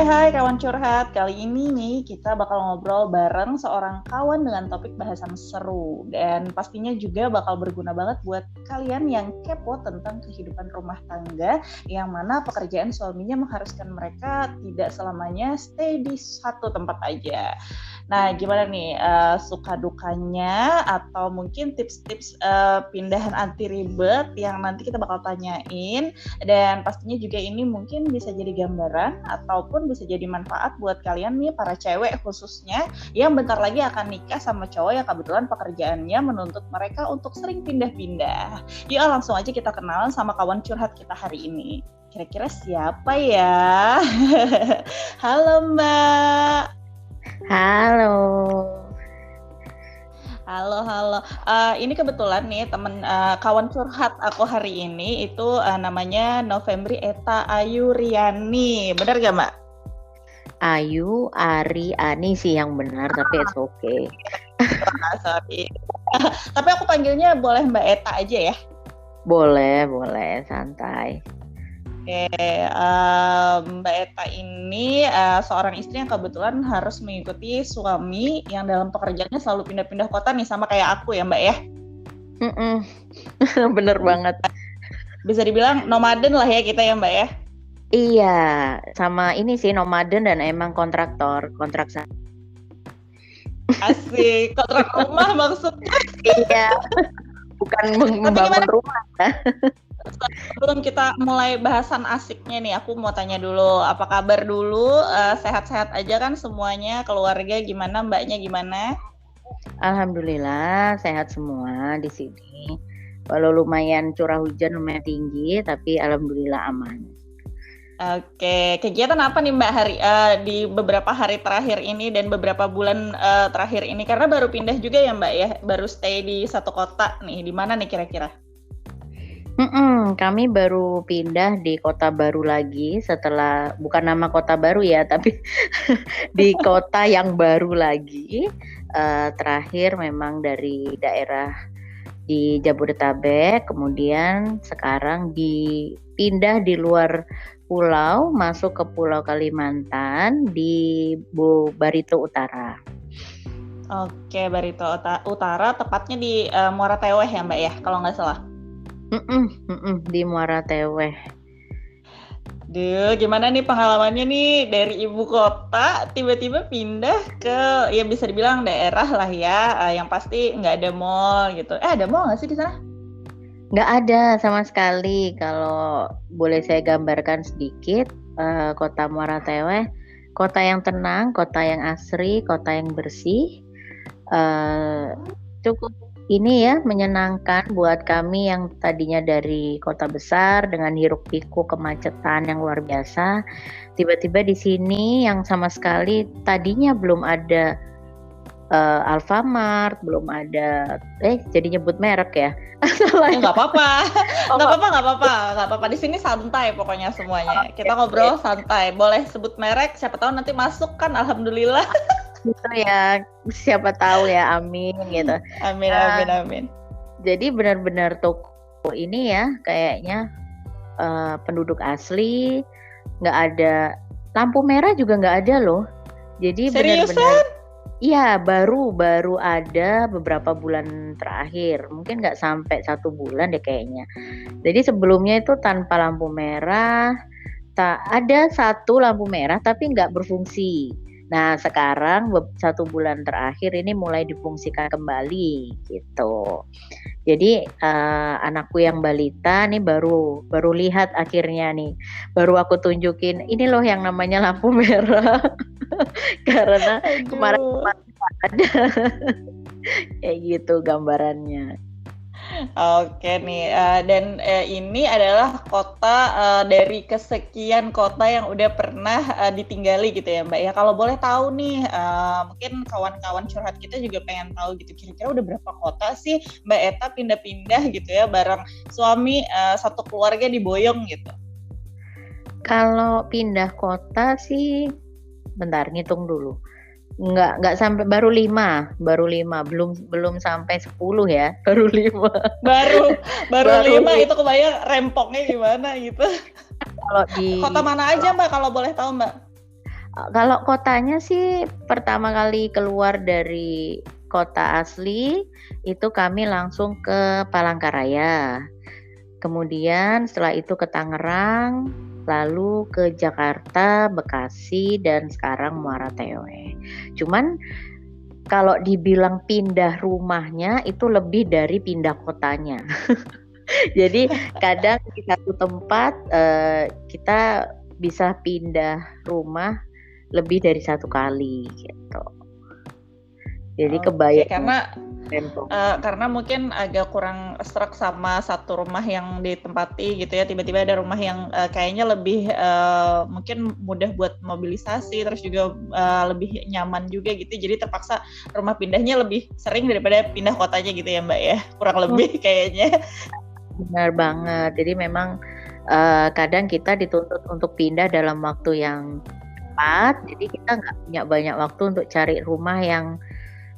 Hai kawan curhat, kali ini nih kita bakal ngobrol bareng seorang kawan dengan topik bahasan seru dan pastinya juga bakal berguna banget buat kalian yang kepo tentang kehidupan rumah tangga yang mana pekerjaan suaminya mengharuskan mereka tidak selamanya stay di satu tempat aja. Nah, gimana nih suka dukanya atau mungkin tips-tips pindahan anti ribet yang nanti kita bakal tanyain, dan pastinya juga ini mungkin bisa jadi gambaran ataupun bisa jadi manfaat buat kalian nih para cewek khususnya yang bentar lagi akan nikah sama cowok yang kebetulan pekerjaannya menuntut mereka untuk sering pindah-pindah. Yuk langsung aja kita kenalan sama kawan curhat kita hari ini. Kira-kira siapa ya? Halo Mbak. Halo. Halo. Ini kebetulan nih temen kawan curhat aku hari ini itu namanya Novembri Eta Ayu Riani. Benar gak Mbak? Ayu Ari Ani sih yang benar, tapi it's okay. Sorry. Tapi aku panggilnya boleh Mbak Eta aja ya? Boleh, santai. Oke, Mbak Eta ini seorang istri yang kebetulan harus mengikuti suami yang dalam pekerjaannya selalu pindah-pindah kota nih, sama kayak aku ya Mbak ya? Bener banget. Bisa dibilang nomaden lah ya kita ya Mbak ya? Iya, sama ini sih nomaden dan emang kontrak. Asik, kontrak rumah maksudnya? Iya, bukan membangun rumah ya. Sebelum kita mulai bahasan asiknya nih, aku mau tanya dulu, apa kabar dulu? Sehat-sehat aja kan semuanya, keluarga gimana, Mbaknya gimana? Alhamdulillah sehat semua di sini. Walau lumayan curah hujan lumayan tinggi, tapi alhamdulillah aman. Oke, kegiatan apa nih Mbak di beberapa hari terakhir ini dan beberapa bulan terakhir ini? Karena baru pindah juga ya Mbak ya, baru stay di satu kota nih. Di mana nih kira-kira? Kami baru pindah di kota baru lagi setelah, bukan nama kota baru ya, tapi di kota yang baru lagi. Terakhir memang dari daerah di Jabodetabek, kemudian sekarang dipindah di luar pulau, masuk ke Pulau Kalimantan di Barito Utara. Oke, Barito Utara, tepatnya di Muara Teweh ya Mbak ya, kalau nggak salah. Di Muara Teweh. Duh, gimana nih pengalamannya nih dari ibu kota tiba-tiba pindah ke ya bisa dibilang daerah lah ya, yang pasti nggak ada mall gitu. Ada mall nggak sih di sana? Nggak ada sama sekali. Kalau boleh saya gambarkan sedikit, kota Muara Teweh, kota yang tenang, kota yang asri, kota yang bersih, cukup ini ya menyenangkan buat kami yang tadinya dari kota besar dengan hiruk pikuk kemacetan yang luar biasa. Tiba-tiba di sini yang sama sekali tadinya belum ada Alfamart, belum ada jadi nyebut merek ya. Nggak apa-apa. Di sini santai pokoknya semuanya. Kita ngobrol santai. Boleh sebut merek, siapa tahu nanti masuk kan, alhamdulillah. Gitu ya, siapa tahu ya, amin gitu. Amin. Jadi benar-benar toko ini ya kayaknya penduduk asli, nggak ada lampu merah juga nggak ada loh. Jadi benar-benar iya baru ada beberapa bulan terakhir, mungkin nggak sampai 1 bulan deh kayaknya. Jadi sebelumnya itu tanpa lampu merah, tak ada 1 lampu merah tapi nggak berfungsi. Nah sekarang 1 bulan terakhir ini mulai difungsikan kembali gitu. Jadi anakku yang balita nih baru lihat akhirnya nih, baru aku tunjukin ini loh yang namanya lampu merah. Karena kemarin ada kayak gitu gambarannya. Oke nih, dan ini adalah kota dari kesekian kota yang udah pernah ditinggali gitu ya Mbak ya. Kalau boleh tahu nih, mungkin kawan-kawan curhat kita juga pengen tahu gitu, kira-kira udah berapa kota sih Mbak Eta pindah-pindah gitu ya bareng suami, satu keluarga di Boyong gitu? Kalau pindah kota sih, bentar ngitung dulu. Nggak sampai, baru 5, belum sampai 10 ya, baru 5. Baru 5 itu kebayang rempongnya gimana gitu. Kalau di kota mana aja Mbak kalau boleh tahu Mbak? Kalau kotanya sih pertama kali keluar dari kota asli itu kami langsung ke Palangkaraya. Kemudian setelah itu ke Tangerang, lalu ke Jakarta, Bekasi, dan sekarang Muara Tewe. Cuman kalau dibilang pindah rumahnya itu lebih dari pindah kotanya. Jadi kadang di satu tempat kita bisa pindah rumah lebih dari satu kali gitu. Jadi kebayang karena mungkin agak kurang struck sama satu rumah yang ditempati gitu ya, tiba-tiba ada rumah yang kayaknya lebih mungkin mudah buat mobilisasi, terus juga lebih nyaman juga gitu, jadi terpaksa rumah pindahnya lebih sering daripada pindah kotanya gitu ya Mbak ya, kurang lebih kayaknya. Benar banget, jadi memang kadang kita dituntut untuk pindah dalam waktu yang cepat, jadi kita nggak punya banyak waktu untuk cari rumah yang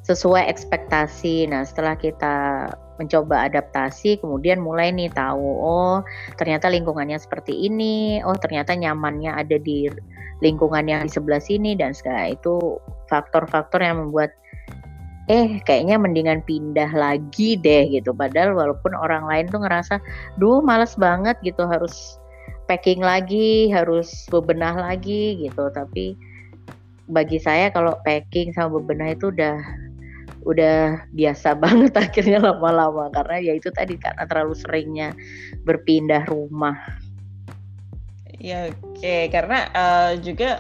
sesuai ekspektasi. Nah, setelah kita mencoba adaptasi, kemudian mulai nih tahu, oh ternyata lingkungannya seperti ini, oh ternyata nyamannya ada di lingkungan yang di sebelah sini, dan segala itu faktor-faktor yang membuat kayaknya mendingan pindah lagi deh gitu. Padahal walaupun orang lain tuh ngerasa, duh males banget gitu, harus packing lagi, harus bebenah lagi gitu. Tapi bagi saya kalau packing sama bebenah itu udah biasa banget akhirnya lama-lama, karena ya itu tadi, karena terlalu seringnya berpindah rumah. Ya oke, karena juga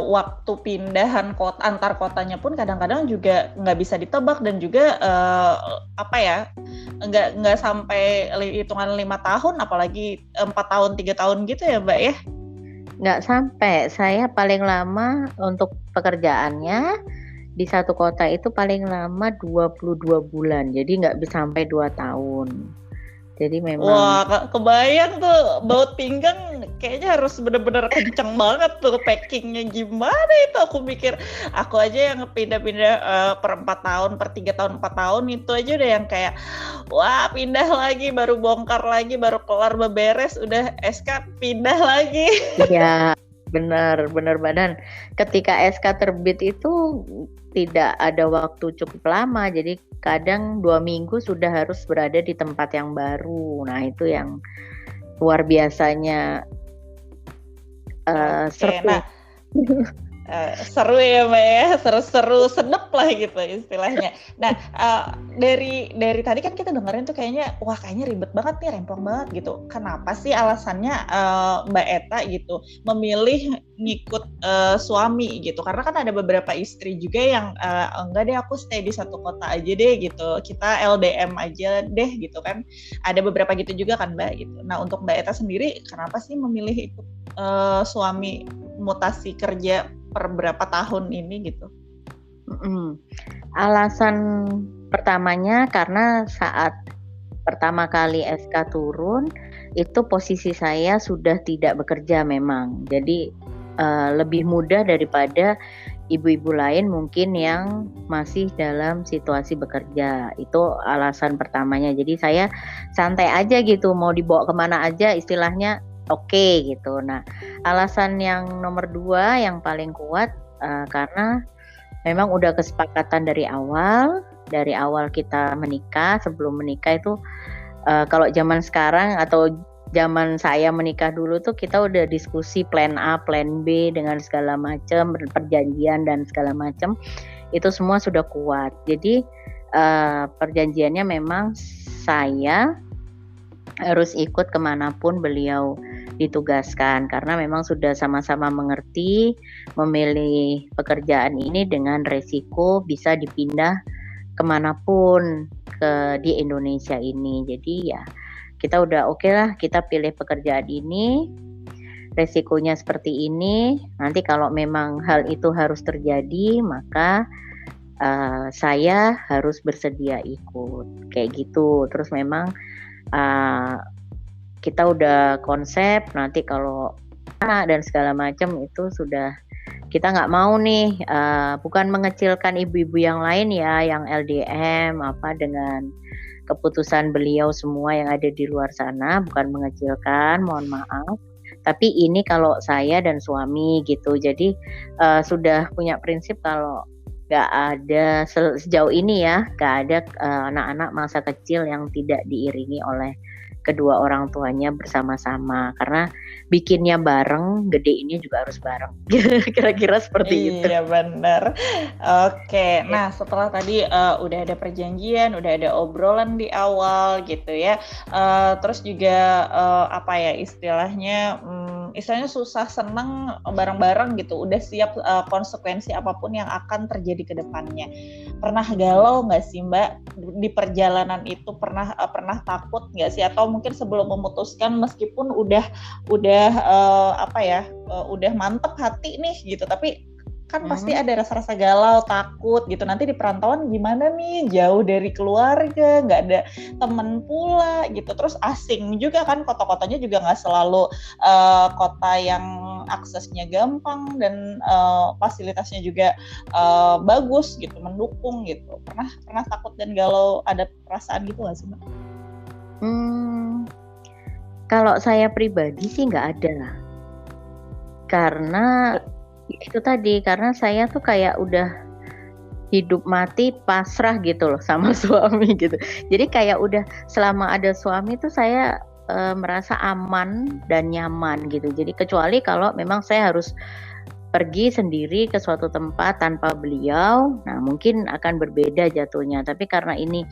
waktu pindahan kota antar kotanya pun kadang-kadang juga nggak bisa ditebak, dan juga nggak sampai hitungan 5 tahun, apalagi 4 tahun 3 tahun gitu ya Mbak ya? Nggak sampai, saya paling lama untuk pekerjaannya di satu kota itu paling lama 22 bulan, jadi nggak bisa sampai 2 tahun. Jadi memang. Wah, kebayang tuh baut pinggang kayaknya harus bener-bener kenceng banget tuh packingnya, gimana itu, aku mikir aku aja yang pindah-pindah per 4 tahun, per 3 tahun, 4 tahun itu aja udah yang kayak wah pindah lagi, baru bongkar lagi, baru kelar beberes udah SK pindah lagi. Iya, benar badan. Ketika SK terbit itu tidak ada waktu cukup lama, jadi kadang 2 minggu sudah harus berada di tempat yang baru. Nah itu yang luar biasanya seru. Seru ya Mbak ya, seru-seru sedep lah gitu istilahnya. Nah dari tadi kan kita dengerin tuh kayaknya wah kayaknya ribet banget nih, rempong banget gitu. Kenapa sih alasannya Mbak Eta gitu memilih ngikut suami gitu? Karena kan ada beberapa istri juga yang enggak deh aku stay di satu kota aja deh gitu, kita LDM aja deh gitu kan. Ada beberapa gitu juga kan Mbak gitu. Nah untuk Mbak Eta sendiri kenapa sih memilih ikut suami mutasi kerja per berapa tahun ini gitu? Alasan pertamanya karena saat pertama kali SK turun itu posisi saya sudah tidak bekerja memang, jadi lebih mudah daripada ibu-ibu lain mungkin yang masih dalam situasi bekerja. Itu alasan pertamanya. Jadi saya santai aja gitu, mau dibawa kemana aja istilahnya oke gitu. Nah, alasan yang nomor 2 yang paling kuat karena memang udah kesepakatan dari awal kita menikah. Sebelum menikah itu kalau zaman sekarang atau zaman saya menikah dulu tuh kita udah diskusi plan A, plan B dengan segala macam, perjanjian dan segala macam. Itu semua sudah kuat. Jadi perjanjiannya memang saya harus ikut kemanapun beliau ditugaskan, karena memang sudah sama-sama mengerti memilih pekerjaan ini dengan resiko bisa dipindah kemanapun di Indonesia ini. Jadi ya kita udah oke lah, kita pilih pekerjaan ini, resikonya seperti ini, nanti kalau memang hal itu harus terjadi maka saya harus bersedia ikut kayak gitu. Terus memang kita udah konsep nanti kalau dan segala macam itu sudah, kita nggak mau nih, bukan mengecilkan ibu-ibu yang lain ya, yang LDM dengan keputusan beliau semua yang ada di luar sana, bukan mengecilkan, mohon maaf. Tapi ini kalau saya dan suami gitu. Jadi sudah punya prinsip kalau nggak ada sejauh ini ya, nggak ada anak-anak masa kecil yang tidak diiringi oleh kedua orang tuanya bersama-sama, karena bikinnya bareng, gedeinnya juga harus bareng. Kira-kira seperti itu. Iya benar. Oke, nah setelah tadi udah ada perjanjian, udah ada obrolan di awal gitu ya. Terus juga apa ya istilahnya susah seneng bareng-bareng gitu. Udah siap konsekuensi apapun yang akan terjadi ke depannya. Pernah galau nggak sih Mbak di perjalanan itu? Pernah takut nggak sih? Atau mungkin sebelum memutuskan meskipun udah udah mantep hati nih gitu, tapi kan pasti ada rasa-rasa galau, takut gitu. Nanti di perantauan gimana nih, jauh dari keluarga, nggak ada temen pula gitu. Terus asing juga kan, kota-kotanya juga nggak selalu kota yang aksesnya gampang dan fasilitasnya juga bagus gitu, mendukung gitu. Pernah takut dan galau, ada perasaan gitu nggak sih Mbak? Kalau saya pribadi sih nggak ada, karena itu tadi, karena saya tuh kayak udah hidup mati pasrah gitu loh sama suami gitu. Jadi kayak udah selama ada suami tuh saya merasa aman dan nyaman gitu. Jadi kecuali kalau memang saya harus pergi sendiri ke suatu tempat tanpa beliau, nah mungkin akan berbeda jatuhnya. Tapi karena ini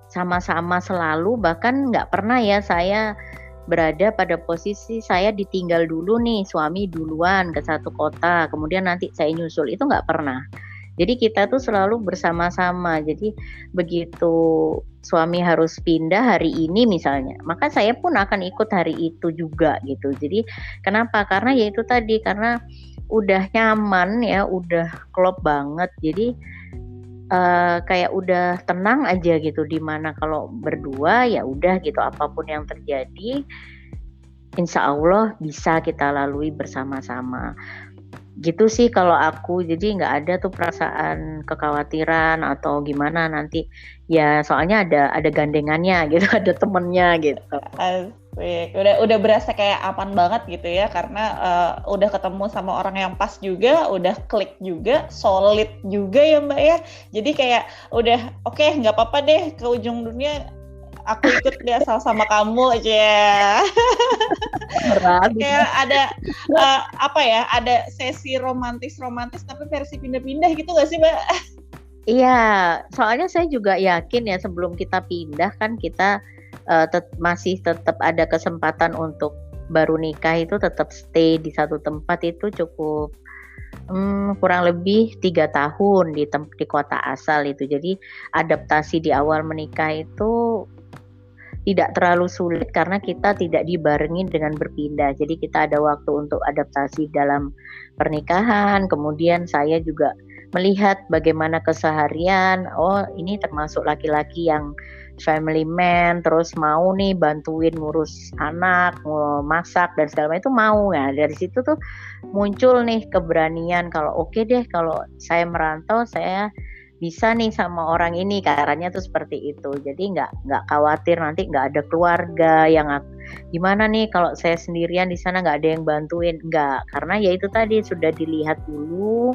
sama-sama selalu, bahkan nggak pernah ya saya berada pada posisi saya ditinggal dulu nih, suami duluan ke satu kota, kemudian nanti saya nyusul, itu nggak pernah. Jadi kita tuh selalu bersama-sama. Jadi begitu suami harus pindah hari ini misalnya, maka saya pun akan ikut hari itu juga gitu. Jadi kenapa? Karena ya itu tadi, karena udah nyaman ya, udah klop banget. Jadi kayak udah tenang aja gitu, dimana kalau berdua ya udah gitu, apapun yang terjadi insya Allah bisa kita lalui bersama-sama gitu sih kalau aku. Jadi nggak ada tuh perasaan kekhawatiran atau gimana nanti ya, soalnya ada gandengannya gitu, ada temennya gitu. Asik. Udah berasa kayak aman banget gitu ya, karena udah ketemu sama orang yang pas juga, udah klik juga, solid juga ya Mbak ya. Jadi kayak udah oke, nggak apa-apa deh ke ujung dunia aku ikut deh asal sama kamu aja. Kayak ada ada sesi romantis tapi versi pindah-pindah gitu nggak sih Mbak? Iya, soalnya saya juga yakin ya, sebelum kita pindah kan kita masih tetap ada kesempatan untuk baru nikah itu tetap stay di satu tempat, itu cukup kurang lebih 3 tahun di kota asal itu. Jadi adaptasi di awal menikah itu tidak terlalu sulit karena kita tidak dibarengi dengan berpindah. Jadi kita ada waktu untuk adaptasi dalam pernikahan. Kemudian saya juga melihat bagaimana keseharian. Oh, ini termasuk laki-laki yang family man, terus mau nih bantuin ngurus anak, masak dan segala macam, itu mau. Nah, dari situ tuh muncul nih keberanian kalau oke deh, kalau saya merantau saya bisa nih sama orang ini, caranya tuh seperti itu. Jadi nggak khawatir nanti nggak ada keluarga yang gimana nih kalau saya sendirian di sana nggak ada yang bantuin, nggak, karena ya itu tadi sudah dilihat dulu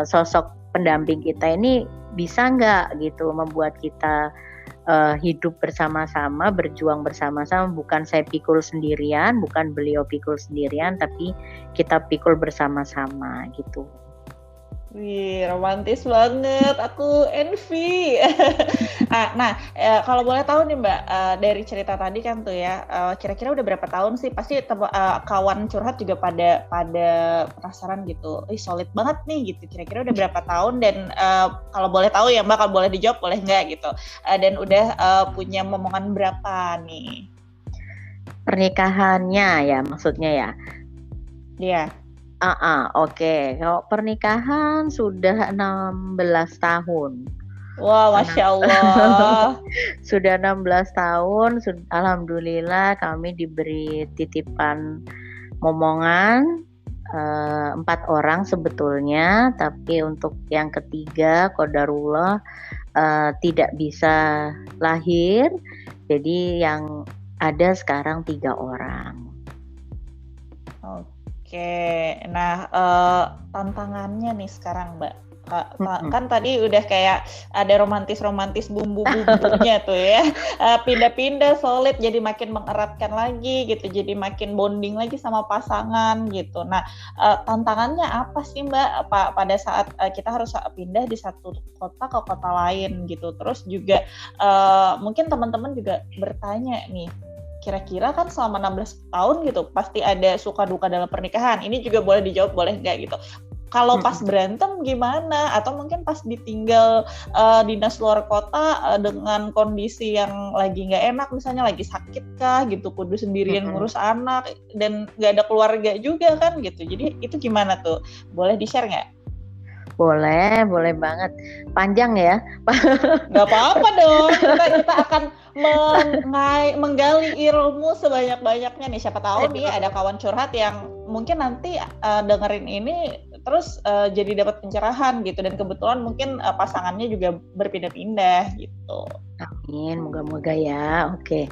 sosok pendamping kita ini bisa nggak gitu membuat kita hidup bersama-sama, berjuang bersama-sama, bukan saya pikul sendirian, bukan beliau pikul sendirian, tapi kita pikul bersama-sama gitu. Wih, romantis banget, aku envy. Nah, kalau boleh tahu nih Mbak, dari cerita tadi kan tuh ya, kira-kira udah berapa tahun sih? Pasti kawan curhat juga pada penasaran gitu. Solid banget nih gitu. Kira-kira udah berapa tahun, dan kalau boleh tahu ya Mbak, kalau boleh dijawab boleh nggak gitu. Dan udah punya momongan berapa nih? Pernikahannya ya maksudnya ya? Iya. Oke. Kalau pernikahan sudah 16 tahun. Wah, Masya Allah. Sudah 16 tahun, alhamdulillah kami diberi titipan momongan 4 orang sebetulnya, tapi untuk yang ketiga qadarullah tidak bisa lahir. Jadi yang ada sekarang 3 orang. Oke, nah tantangannya nih sekarang Mbak, Mm-mm. kan tadi udah kayak ada romantis-romantis bumbu-bumbunya tuh ya, pindah-pindah solid jadi makin mengeratkan lagi gitu, jadi makin bonding lagi sama pasangan gitu. Nah, tantangannya apa sih Mbak pada saat kita harus pindah di satu kota ke kota lain gitu, terus juga mungkin teman-teman juga bertanya nih, kira-kira kan selama 16 tahun gitu pasti ada suka duka dalam pernikahan. Ini juga boleh dijawab, boleh enggak gitu. Kalau pas berantem gimana? Atau mungkin pas ditinggal dinas luar kota dengan kondisi yang lagi nggak enak, misalnya lagi sakit kah gitu, kudu sendirian ngurus anak dan nggak ada keluarga juga kan gitu. Jadi itu gimana tuh? Boleh di-share nggak? Boleh banget. Panjang ya. Nggak apa-apa dong. Kita akan menggali ilmu sebanyak-banyaknya nih. Siapa tahu nih ada kawan curhat yang mungkin nanti dengerin ini terus jadi dapat pencerahan gitu. Dan kebetulan mungkin pasangannya juga berpindah-pindah gitu. Amin, moga-moga ya. Oke.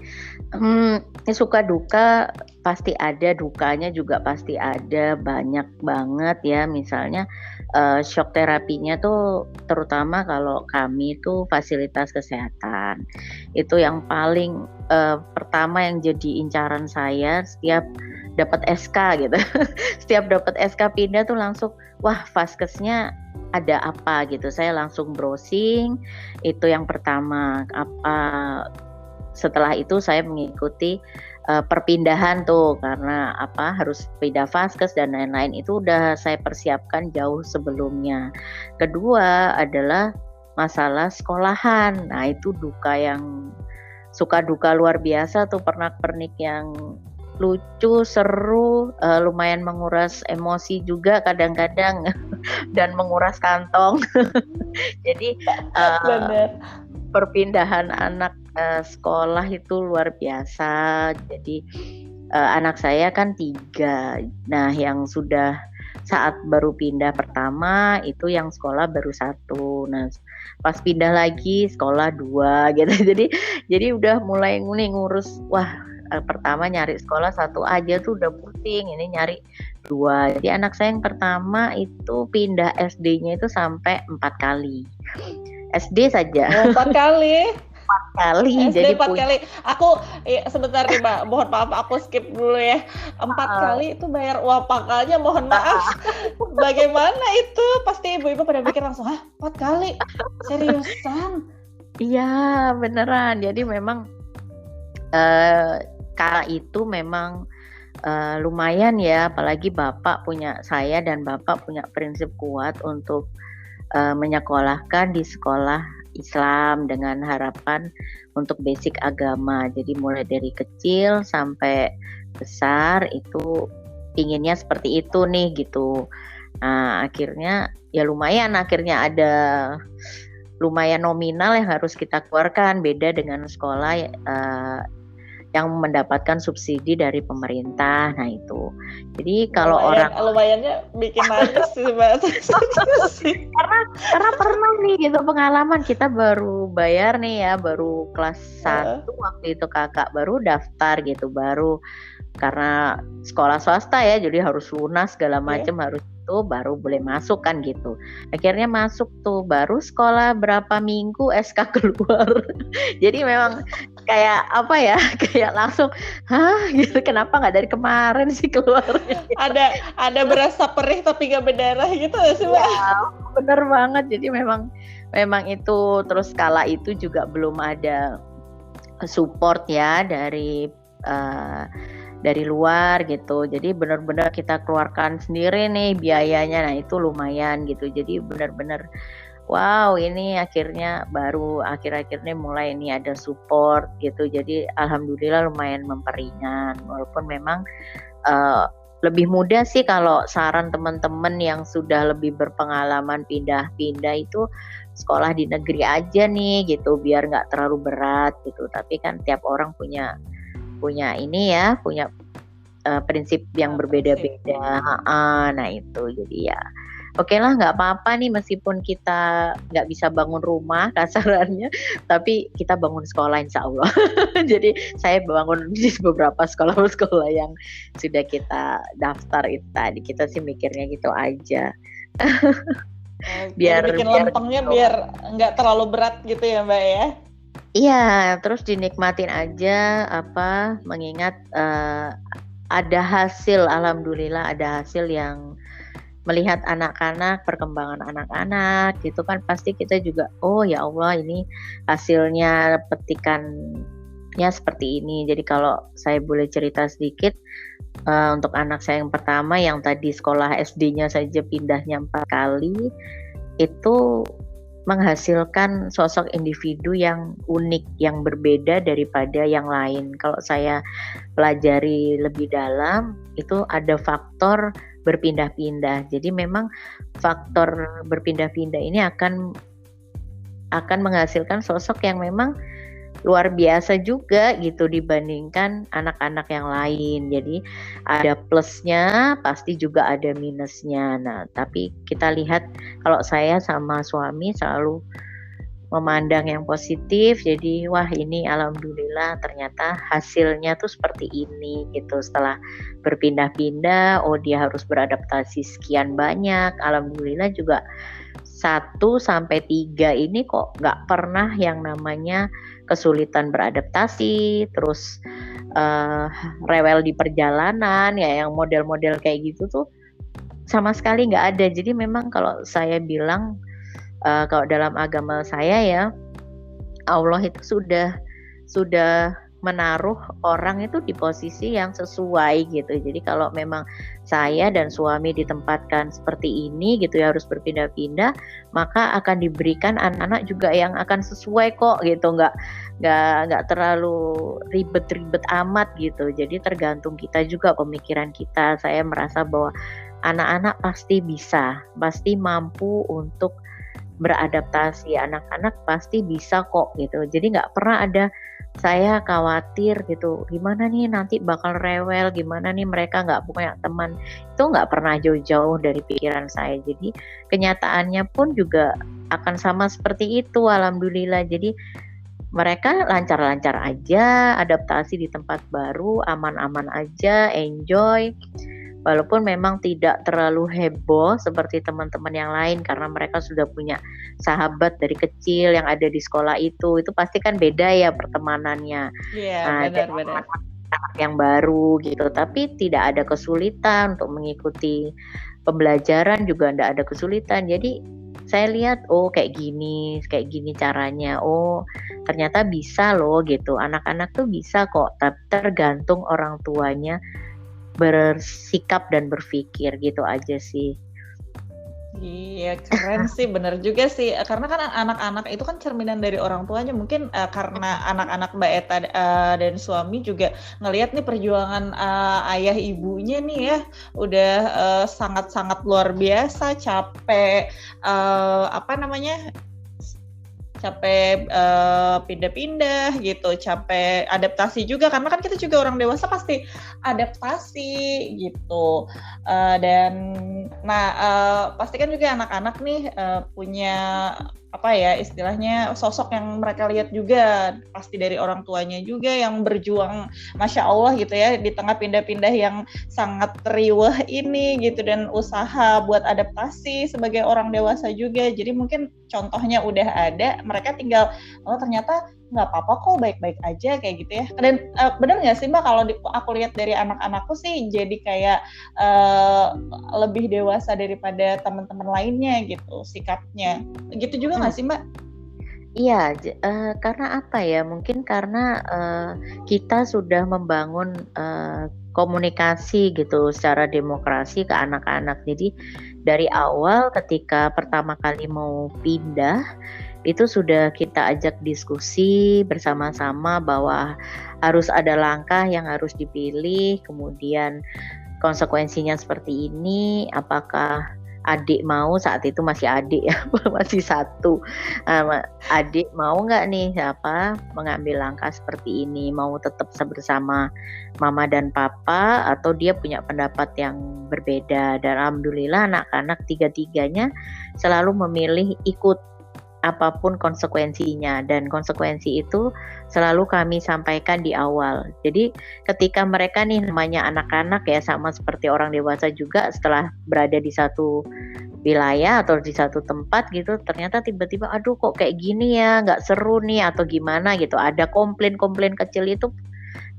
Suka duka pasti ada, dukanya juga pasti ada, banyak banget ya. Misalnya shock terapinya tuh terutama kalau kami tuh fasilitas kesehatan. Itu yang paling pertama yang jadi incaran saya setiap dapat SK gitu. Setiap dapat SK pindah tuh langsung wah vaskesnya ada apa gitu. Saya langsung browsing, itu yang pertama. Setelah itu saya mengikuti perpindahan tuh karena harus pindah vaskes dan lain-lain, itu udah saya persiapkan jauh sebelumnya. Kedua adalah masalah sekolahan. Nah, itu duka yang suka duka luar biasa tuh, pernak-pernik yang lucu, seru, lumayan menguras emosi juga kadang-kadang dan menguras kantong. Jadi perpindahan anak sekolah itu luar biasa. Jadi anak saya kan 3. Nah, yang sudah saat baru pindah pertama itu yang sekolah baru 1. Nah, pas pindah lagi sekolah 2 gitu. Jadi udah mulai ngurus. Wah, pertama nyari sekolah 1 aja tuh udah pusing, ini nyari 2. Jadi anak saya yang pertama itu pindah SD-nya itu sampai 4 kali. SD saja. 4 kali. 4 kali. SD jadi 4 kali. Aku sebentar nih Mbak, mohon maaf aku skip dulu ya. 4 kali itu bayar uang pakalnya, mohon maaf. Bagaimana itu? Pasti ibu-ibu pada pikir langsung, 4 kali? Seriusan? Iya, beneran. Jadi memang kala itu memang lumayan ya, apalagi saya dan bapak punya prinsip kuat untuk menyekolahkan di sekolah Islam dengan harapan untuk basic agama. Jadi mulai dari kecil sampai besar itu pinginnya seperti itu nih gitu. Nah, akhirnya ya lumayan ada lumayan nominal yang harus kita keluarkan, beda dengan sekolah yang mendapatkan subsidi dari pemerintah. Nah itu. Jadi kalau lumayannya bikin nangis sih Mbak. karena pernah nih gitu pengalaman, kita baru bayar nih ya, baru kelas 1 waktu itu kakak baru daftar gitu, baru karena sekolah swasta ya, jadi harus lunas segala macam, harus itu baru boleh masuk kan gitu. Akhirnya masuk tuh, baru sekolah berapa minggu SK keluar. Jadi memang kayak kayak langsung gitu, kenapa nggak dari kemarin sih keluarnya. Ada berasa perih tapi nggak berdarah gitu sih Mbak. Ya, bener banget. Jadi memang itu, terus kala itu juga belum ada support ya dari luar gitu. Jadi benar-benar kita keluarkan sendiri nih biayanya. Nah, itu lumayan gitu. Jadi benar-benar wow, ini akhirnya baru akhir-akhirnya mulai ini ada support gitu. Jadi alhamdulillah lumayan memperingan. Walaupun memang lebih mudah sih kalau saran teman-teman yang sudah lebih berpengalaman pindah-pindah itu sekolah di negeri aja nih gitu, biar nggak terlalu berat gitu. Tapi kan tiap orang punya ini ya, punya prinsip yang berbeda-beda. Nah itu, jadi ya oke lah nggak apa-apa nih meskipun kita nggak bisa bangun rumah kasarannya, tapi kita bangun sekolah insya Allah. Jadi saya bangun di beberapa sekolah-sekolah yang sudah kita daftar itu tadi, kita sih mikirnya gitu aja. Biar bikin lempengnya biar nggak terlalu berat gitu ya Mbak ya. Iya, terus dinikmatin aja mengingat ada hasil, alhamdulillah ada hasil yang melihat anak-anak, perkembangan anak-anak gitu kan, pasti kita juga oh ya Allah ini hasilnya petikannya seperti ini. Jadi kalau saya boleh cerita sedikit, untuk anak saya yang pertama yang tadi sekolah SD-nya saja pindahnya 4 kali, itu menghasilkan sosok individu yang unik, yang berbeda daripada yang lain. Kalau saya pelajari lebih dalam, itu ada faktor berpindah-pindah. Jadi memang faktor berpindah-pindah ini akan menghasilkan sosok yang memang luar biasa juga gitu dibandingkan anak-anak yang lain. Jadi ada plusnya, pasti juga ada minusnya. Nah, tapi kita lihat kalau saya sama suami selalu memandang yang positif. Jadi wah ini alhamdulillah ternyata hasilnya tuh seperti ini gitu. Setelah berpindah-pindah, oh dia harus beradaptasi sekian banyak. Alhamdulillah juga 1-3 ini kok nggak pernah yang namanya kesulitan beradaptasi, terus rewel di perjalanan ya, yang model-model kayak gitu tuh sama sekali nggak ada. Jadi memang kalau saya bilang kalau dalam agama saya ya, Allah itu sudah menaruh orang itu di posisi yang sesuai gitu. Jadi kalau memang saya dan suami ditempatkan seperti ini gitu ya, harus berpindah-pindah, maka akan diberikan anak-anak juga yang akan sesuai kok gitu, nggak terlalu ribet-ribet amat gitu. Jadi tergantung kita juga, pemikiran kita. Saya merasa bahwa anak-anak pasti bisa, pasti mampu untuk beradaptasi, anak-anak pasti bisa kok gitu. Jadi nggak pernah ada saya khawatir gitu, gimana nih nanti bakal rewel, gimana nih mereka nggak punya teman, itu nggak pernah jauh-jauh dari pikiran saya. Jadi kenyataannya pun juga akan sama seperti itu, alhamdulillah. Jadi mereka lancar-lancar aja, adaptasi di tempat baru, aman-aman aja, enjoy. Walaupun memang tidak terlalu heboh seperti teman-teman yang lain, karena mereka sudah punya sahabat dari kecil yang ada di sekolah itu pasti kan beda ya pertemanannya. Iya, benar-benar. Anak yang baru gitu, tapi tidak ada kesulitan untuk mengikuti pembelajaran, juga tidak ada kesulitan. Jadi saya lihat oh kayak gini caranya, oh ternyata bisa loh gitu, anak-anak tuh bisa kok, tapi tergantung orang tuanya bersikap dan berpikir gitu aja sih. Iya, keren sih, bener juga sih. Karena kan anak-anak itu kan cerminan dari orang tuanya. Mungkin karena anak-anak Mbak Eta dan suami juga ngelihat nih perjuangan ayah ibunya nih ya, udah sangat-sangat luar biasa, capek capek pindah-pindah gitu, capek adaptasi juga, karena kan kita juga orang dewasa pasti adaptasi gitu. Dan pastikan juga anak-anak nih punya istilahnya sosok yang mereka lihat juga, pasti dari orang tuanya juga yang berjuang Masya Allah gitu ya, di tengah pindah-pindah yang sangat riwah ini gitu, dan usaha buat adaptasi sebagai orang dewasa juga. Jadi mungkin contohnya udah ada, mereka tinggal oh ternyata nggak apa-apa kok, baik-baik aja kayak gitu ya. Dan benar nggak sih Mbak, kalau aku lihat dari anak-anakku sih jadi kayak lebih dewasa daripada teman-teman lainnya gitu sikapnya. Gitu juga nggak sih Mbak? Iya, karena apa ya? Mungkin karena kita sudah membangun komunikasi gitu secara demokrasi ke anak-anak. Jadi dari awal ketika pertama kali mau pindah, itu sudah kita ajak diskusi bersama-sama bahwa harus ada langkah yang harus dipilih, kemudian konsekuensinya seperti ini, apakah adik mau, saat itu masih adik ya, masih satu. Adik mau nggak nih mengambil langkah seperti ini, mau tetap bersama mama dan papa atau dia punya pendapat yang berbeda. Dan alhamdulillah anak-anak tiga-tiganya selalu memilih ikut apapun konsekuensinya, dan konsekuensi itu selalu kami sampaikan di awal. Jadi ketika mereka nih, namanya anak-anak ya, sama seperti orang dewasa juga, setelah berada di satu wilayah atau di satu tempat gitu, ternyata tiba-tiba aduh kok kayak gini ya, nggak seru nih atau gimana gitu, ada komplain-komplain kecil itu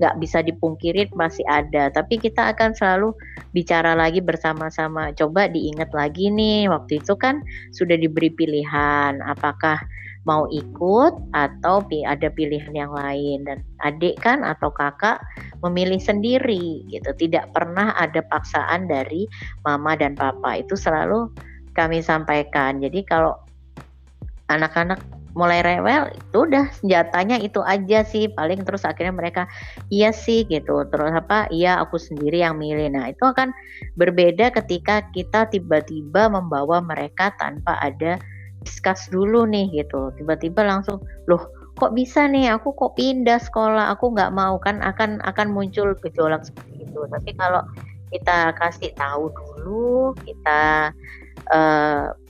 nggak bisa dipungkiri masih ada, tapi kita akan selalu bicara lagi bersama-sama. Coba diingat lagi nih, waktu itu kan sudah diberi pilihan, apakah mau ikut atau ada pilihan yang lain, dan adik kan atau kakak memilih sendiri gitu, tidak pernah ada paksaan dari mama dan papa, itu selalu kami sampaikan. Jadi kalau anak-anak mulai rewel, itu udah senjatanya itu aja sih paling, terus akhirnya mereka iya sih gitu, terus iya aku sendiri yang milih. Nah itu akan berbeda ketika kita tiba-tiba membawa mereka tanpa ada discuss dulu nih gitu, tiba-tiba langsung loh kok bisa nih, aku kok pindah sekolah, aku nggak mau, kan akan muncul gejolak seperti itu. Tapi kalau kita kasih tahu dulu, kita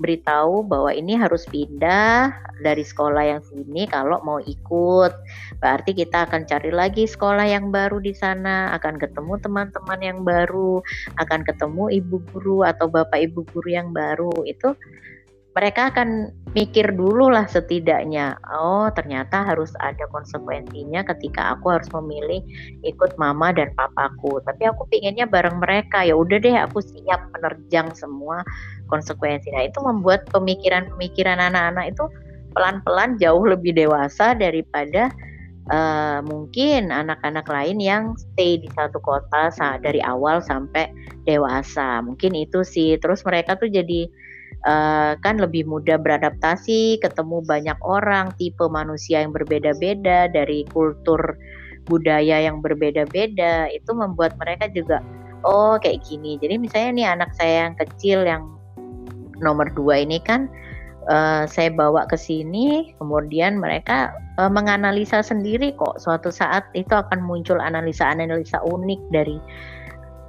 beritahu bahwa ini harus pindah dari sekolah yang sini kalau mau ikut, berarti kita akan cari lagi sekolah yang baru di sana, akan ketemu teman-teman yang baru, akan ketemu ibu guru atau bapak ibu guru yang baru. Itu mereka akan mikir dulu lah setidaknya, oh ternyata harus ada konsekuensinya ketika aku harus memilih ikut mama dan papaku, tapi aku pinginnya bareng mereka, ya udah deh aku siap menerjang semua konsekuensi. Nah itu membuat pemikiran anak-anak itu pelan-pelan jauh lebih dewasa daripada mungkin anak-anak lain yang stay di satu kota dari awal sampai dewasa. Mungkin itu sih, terus mereka tuh jadi kan lebih mudah beradaptasi, ketemu banyak orang, tipe manusia yang berbeda-beda, dari kultur budaya yang berbeda-beda, itu membuat mereka juga oh kayak gini. Jadi misalnya nih anak saya yang kecil yang nomor 2 ini kan saya bawa ke sini, kemudian mereka menganalisa sendiri kok, suatu saat itu akan muncul analisa-analisa unik dari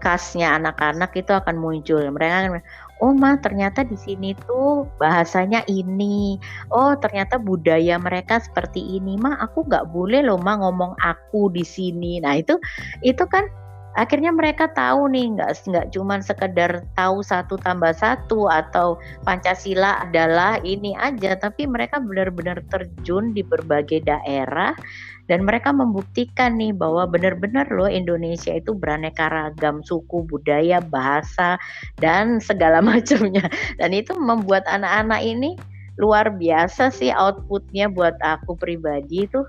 khasnya anak-anak, itu akan muncul. Mereka akan, oh ma ternyata di sini tuh bahasanya ini, oh ternyata budaya mereka seperti ini, ma aku nggak boleh loh ma ngomong aku di sini. Nah itu kan akhirnya mereka tahu nih, nggak cuma sekedar tahu 1+1 atau Pancasila adalah ini aja, tapi mereka benar-benar terjun di berbagai daerah. Dan mereka membuktikan nih bahwa benar-benar loh Indonesia itu beraneka ragam suku, budaya, bahasa, dan segala macamnya. Dan itu membuat anak-anak ini luar biasa sih outputnya buat aku pribadi itu.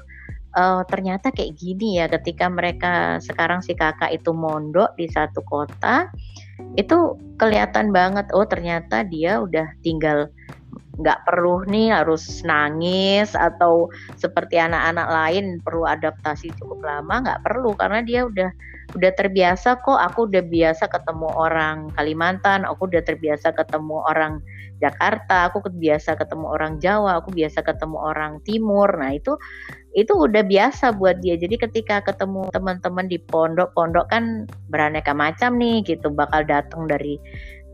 Ternyata kayak gini ya, ketika mereka sekarang si kakak itu mondok di satu kota, itu kelihatan banget, oh ternyata dia udah tinggal, nggak perlu nih harus nangis atau seperti anak-anak lain perlu adaptasi cukup lama, nggak perlu, karena dia udah terbiasa kok. Aku udah biasa ketemu orang Kalimantan, aku udah terbiasa ketemu orang Jakarta, aku biasa ketemu orang Jawa, aku biasa ketemu orang Timur. Nah itu udah biasa buat dia. Jadi ketika ketemu teman-teman di pondok kan beraneka macam nih gitu, bakal datang dari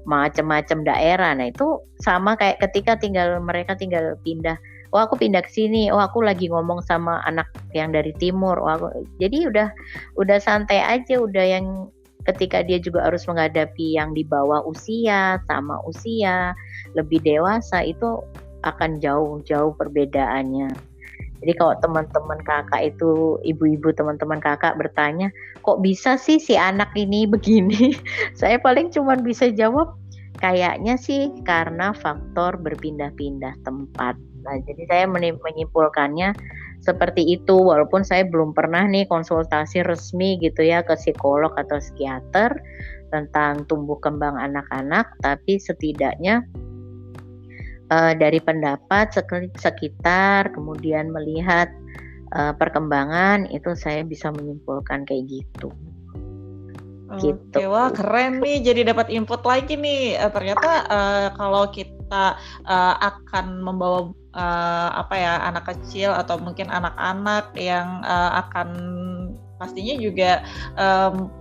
macam-macam daerah. Nah itu sama kayak ketika mereka tinggal pindah, oh aku pindah ke sini, oh aku lagi ngomong sama anak yang dari timur, jadi udah santai aja, udah yang ketika dia juga harus menghadapi yang di bawah usia sama usia lebih dewasa, itu akan jauh-jauh perbedaannya. Jadi kalau teman-teman kakak itu, ibu-ibu teman-teman kakak bertanya, kok bisa sih si anak ini begini? Saya paling cuma bisa jawab, kayaknya sih karena faktor berpindah-pindah tempat. Nah, jadi saya menyimpulkannya seperti itu, walaupun saya belum pernah nih konsultasi resmi gitu ya ke psikolog atau psikiater tentang tumbuh kembang anak-anak, tapi setidaknya dari pendapat sekitar, kemudian melihat perkembangan, itu saya bisa menyimpulkan kayak gitu. gitu. Oke, wah keren nih, jadi dapat input lagi nih. Ternyata kalau kita akan membawa anak kecil atau mungkin anak-anak yang akan pastinya juga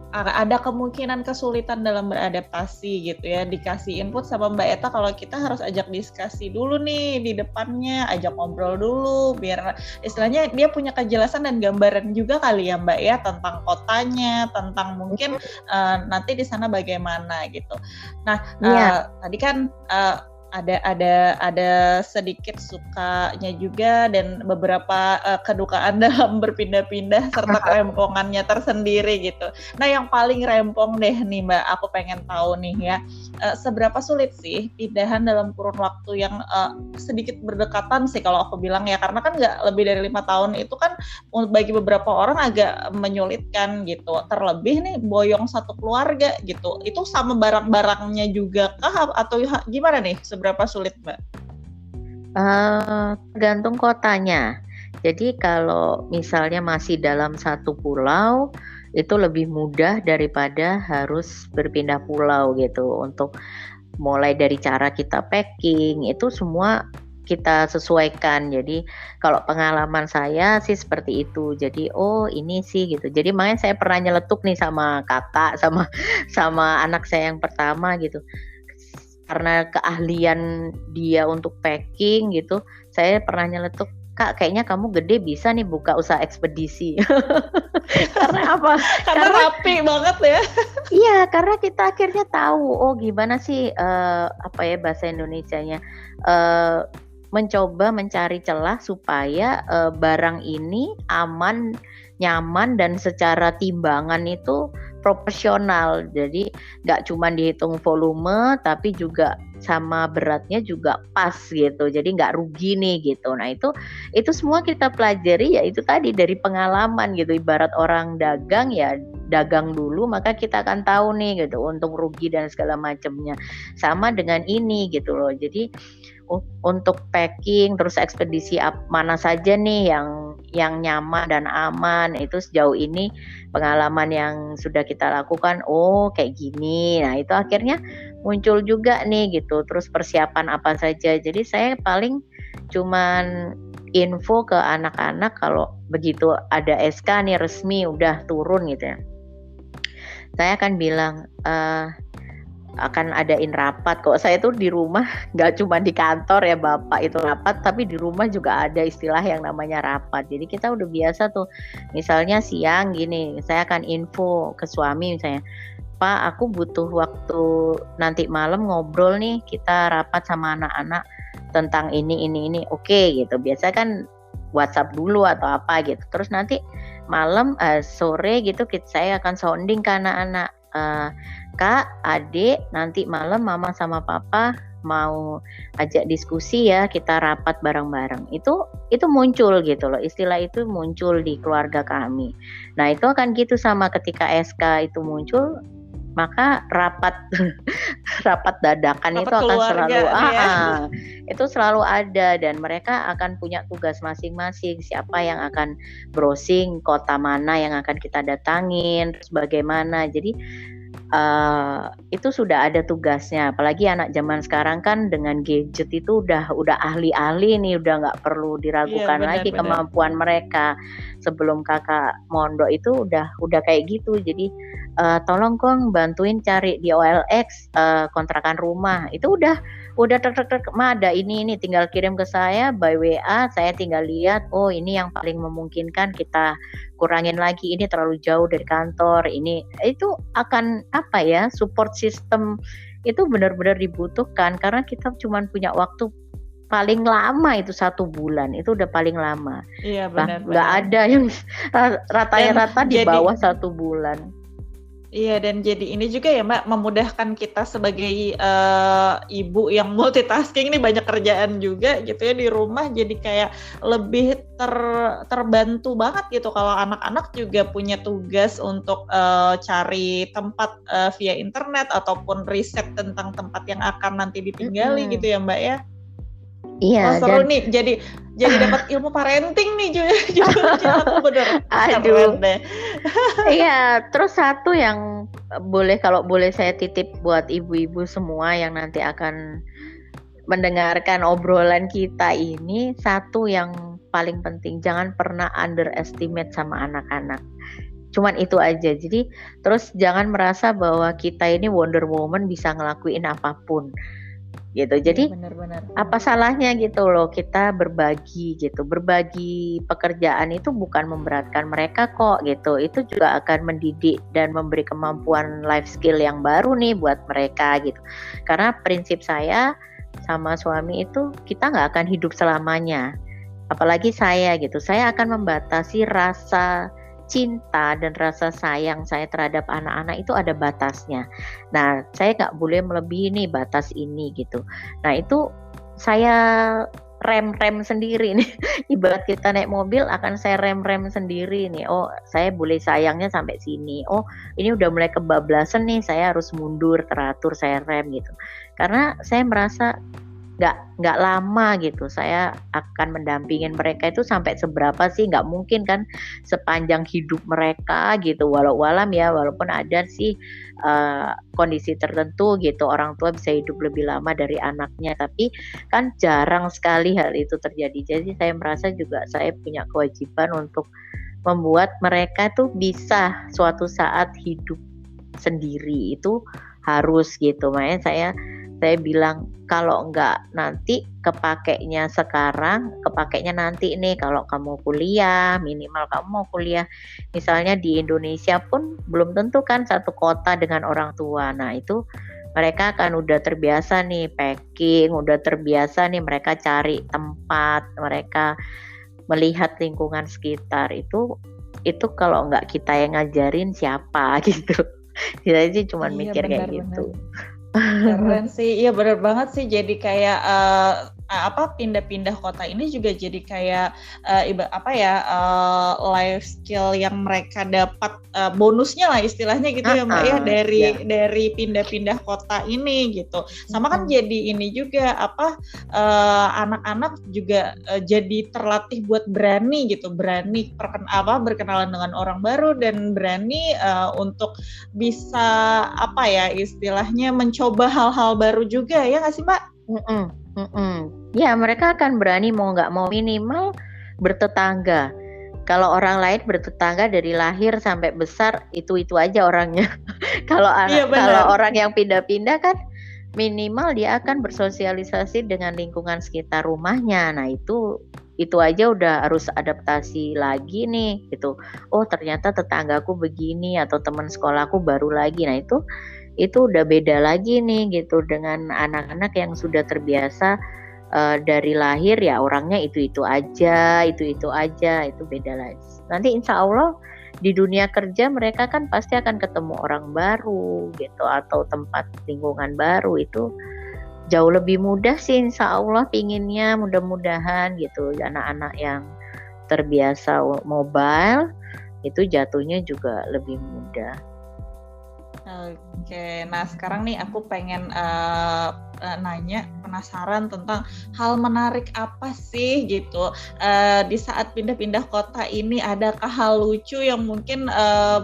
ada kemungkinan kesulitan dalam beradaptasi gitu ya. Dikasih input sama Mbak Eta kalau kita harus ajak diskusi dulu nih di depannya, ajak ngobrol dulu biar istilahnya dia punya kejelasan dan gambaran juga kali ya Mbak ya tentang kotanya, tentang mungkin nanti di sana bagaimana gitu. Nah, tadi kan ada sedikit sukanya juga dan beberapa kedukaan dalam berpindah-pindah serta kerempongannya tersendiri gitu. Nah, yang paling rempong deh nih Mbak, aku pengen tahu nih ya, seberapa sulit sih pindahan dalam kurun waktu yang sedikit berdekatan sih kalau aku bilang ya, karena kan nggak lebih dari 5 tahun itu kan bagi beberapa orang agak menyulitkan gitu. Terlebih nih boyong satu keluarga gitu. Itu sama barang-barangnya juga kah atau gimana nih? Seberapa sulit, Mbak? Tergantung kotanya. Jadi kalau misalnya masih dalam satu pulau, itu lebih mudah daripada harus berpindah pulau gitu. Untuk mulai dari cara kita packing, itu semua kita sesuaikan. Jadi kalau pengalaman saya sih seperti itu. Jadi ini sih gitu. Jadi makanya saya pernah nyeletuk nih sama kakak, sama anak saya yang pertama gitu. Karena keahlian dia untuk packing gitu, saya pernah nyeletuk, Kak, kayaknya kamu gede bisa nih buka usaha ekspedisi. Karena apa? Karena rapi banget ya. Iya, karena kita akhirnya tahu, gimana sih bahasa Indonesianya, mencoba mencari celah supaya barang ini aman, nyaman, dan secara timbangan itu proporsional. Jadi nggak cuma dihitung volume, tapi juga sama beratnya juga pas gitu. Jadi nggak rugi nih gitu. Nah itu semua kita pelajari ya itu tadi dari pengalaman gitu. Ibarat orang dagang ya dagang dulu maka kita akan tahu nih gitu untung rugi dan segala macamnya. Sama dengan ini gitu loh. Jadi untuk packing terus ekspedisi mana saja nih yang nyaman dan aman, itu sejauh ini pengalaman yang sudah kita lakukan kayak gini. Nah itu akhirnya muncul juga nih gitu, terus persiapan apa saja. Jadi saya paling cuman info ke anak-anak kalau begitu ada SK nih resmi udah turun gitu ya, saya akan bilang akan adain rapat. Kok saya tuh di rumah nggak cuma di kantor ya bapak itu rapat, tapi di rumah juga ada istilah yang namanya rapat. Jadi kita udah biasa tuh, misalnya siang gini, saya akan info ke suami misalnya, Pak, aku butuh waktu nanti malam ngobrol nih, kita rapat sama anak-anak tentang ini. Oke gitu. Biasa kan WhatsApp dulu atau apa gitu. Terus nanti malam sore gitu saya akan sounding ke anak-anak. Kak, adik, nanti malam mama sama papa mau ajak diskusi ya, kita rapat bareng-bareng. Itu muncul gitu loh, istilah itu muncul di keluarga kami. Nah itu akan gitu sama ketika SK itu muncul, maka rapat dadakan itu akan selalu itu selalu ada, dan mereka akan punya tugas masing-masing. Siapa yang akan browsing kota mana yang akan kita datangin, terus bagaimana. Jadi itu sudah ada tugasnya. Apalagi anak zaman sekarang kan dengan gadget itu udah ahli-ahli nih, udah nggak perlu diragukan lagi kemampuan mereka. Sebelum kakak mondok itu udah kayak gitu. Jadi tolong Kong bantuin cari di OLX kontrakan rumah. Itu udah ada ini tinggal kirim ke saya by WA, saya tinggal lihat ini yang paling memungkinkan, kita kurangin lagi, ini terlalu jauh dari kantor, itu akan support system itu benar-benar dibutuhkan, karena kita cuma punya waktu paling lama itu 1 bulan, itu udah paling lama. Iya benar. Nggak ada yang rata di bawah 1 bulan. Iya, dan jadi ini juga ya Mbak, memudahkan kita sebagai ibu yang multitasking nih, banyak kerjaan juga gitu ya di rumah, jadi kayak lebih terbantu banget gitu. Kalau anak-anak juga punya tugas untuk cari tempat via internet ataupun riset tentang tempat yang akan nanti ditinggali gitu ya Mbak ya. Wah Iya, seru dan nih, jadi dapat ilmu parenting nih judulnya aku bener keren aduh, deh. iya, terus satu yang kalau boleh saya titip buat ibu-ibu semua yang nanti akan mendengarkan obrolan kita ini, satu yang paling penting, jangan pernah underestimate sama anak-anak. Cuman itu aja. Jadi terus jangan merasa bahwa kita ini Wonder Woman bisa ngelakuin apapun gitu. Iya Jadi benar-benar. apa salahnya gitu loh kita berbagi gitu. Berbagi pekerjaan itu bukan memberatkan mereka kok gitu. Itu juga akan mendidik dan memberi kemampuan life skill yang baru nih buat mereka gitu. Karena prinsip saya sama suami itu kita nggak akan hidup selamanya. Apalagi saya gitu. Saya akan membatasi rasa cinta dan rasa sayang saya terhadap anak-anak itu ada batasnya. Nah, saya nggak boleh melebihi nih batas ini gitu. Nah, itu saya rem sendiri nih. Ibarat kita naik mobil akan saya rem sendiri nih. Oh, saya boleh sayangnya sampai sini. Oh, ini udah mulai kebablasan nih, saya harus mundur teratur, saya rem gitu. Karena saya merasa nggak lama gitu saya akan mendampingin mereka itu sampai seberapa sih, nggak mungkin kan sepanjang hidup mereka gitu, walaupun ada sih kondisi tertentu gitu orang tua bisa hidup lebih lama dari anaknya, tapi kan jarang sekali hal itu terjadi. Jadi saya merasa juga saya punya kewajiban untuk membuat mereka tuh bisa suatu saat hidup sendiri, itu harus gitu. Makanya saya bilang kalau enggak nanti kepakainya sekarang, kepakainya nanti nih kalau kamu kuliah, minimal kamu mau kuliah misalnya di Indonesia pun belum tentu kan satu kota dengan orang tua. Nah itu mereka akan udah terbiasa nih packing, udah terbiasa nih mereka cari tempat, mereka melihat lingkungan sekitar itu kalau enggak kita yang ngajarin siapa gitu. Kita sih cuma mikir kayak gitu. Keren sih, iya benar banget sih. Jadi kayak pindah-pindah kota ini juga jadi kayak life skill yang mereka dapat, bonusnya lah istilahnya gitu ya Mbak ya dari pindah-pindah kota ini gitu. Sama kan jadi ini juga anak-anak juga jadi terlatih buat berani gitu, berani berkenalan dengan orang baru dan berani untuk bisa istilahnya mencoba hal-hal baru juga ya nggak sih Mbak? Ya mereka akan berani mau nggak mau minimal bertetangga. Kalau orang lain bertetangga dari lahir sampai besar itu aja orangnya. Kalau orang yang pindah-pindah kan minimal dia akan bersosialisasi dengan lingkungan sekitar rumahnya. Nah itu aja udah harus adaptasi lagi nih gitu. Oh ternyata tetanggaku begini atau teman sekolahku baru lagi. Nah itu udah beda lagi nih gitu dengan anak-anak yang sudah terbiasa dari lahir ya orangnya itu aja, itu beda lagi. Nanti insya Allah di dunia kerja mereka kan pasti akan ketemu orang baru gitu atau tempat lingkungan baru, itu jauh lebih mudah sih insya Allah, pinginnya mudah-mudahan gitu. Anak-anak yang terbiasa mobile itu jatuhnya juga lebih mudah. Oke, nah sekarang nih aku pengen penasaran tentang hal menarik apa sih gitu di saat pindah-pindah kota ini. Adakah hal lucu yang mungkin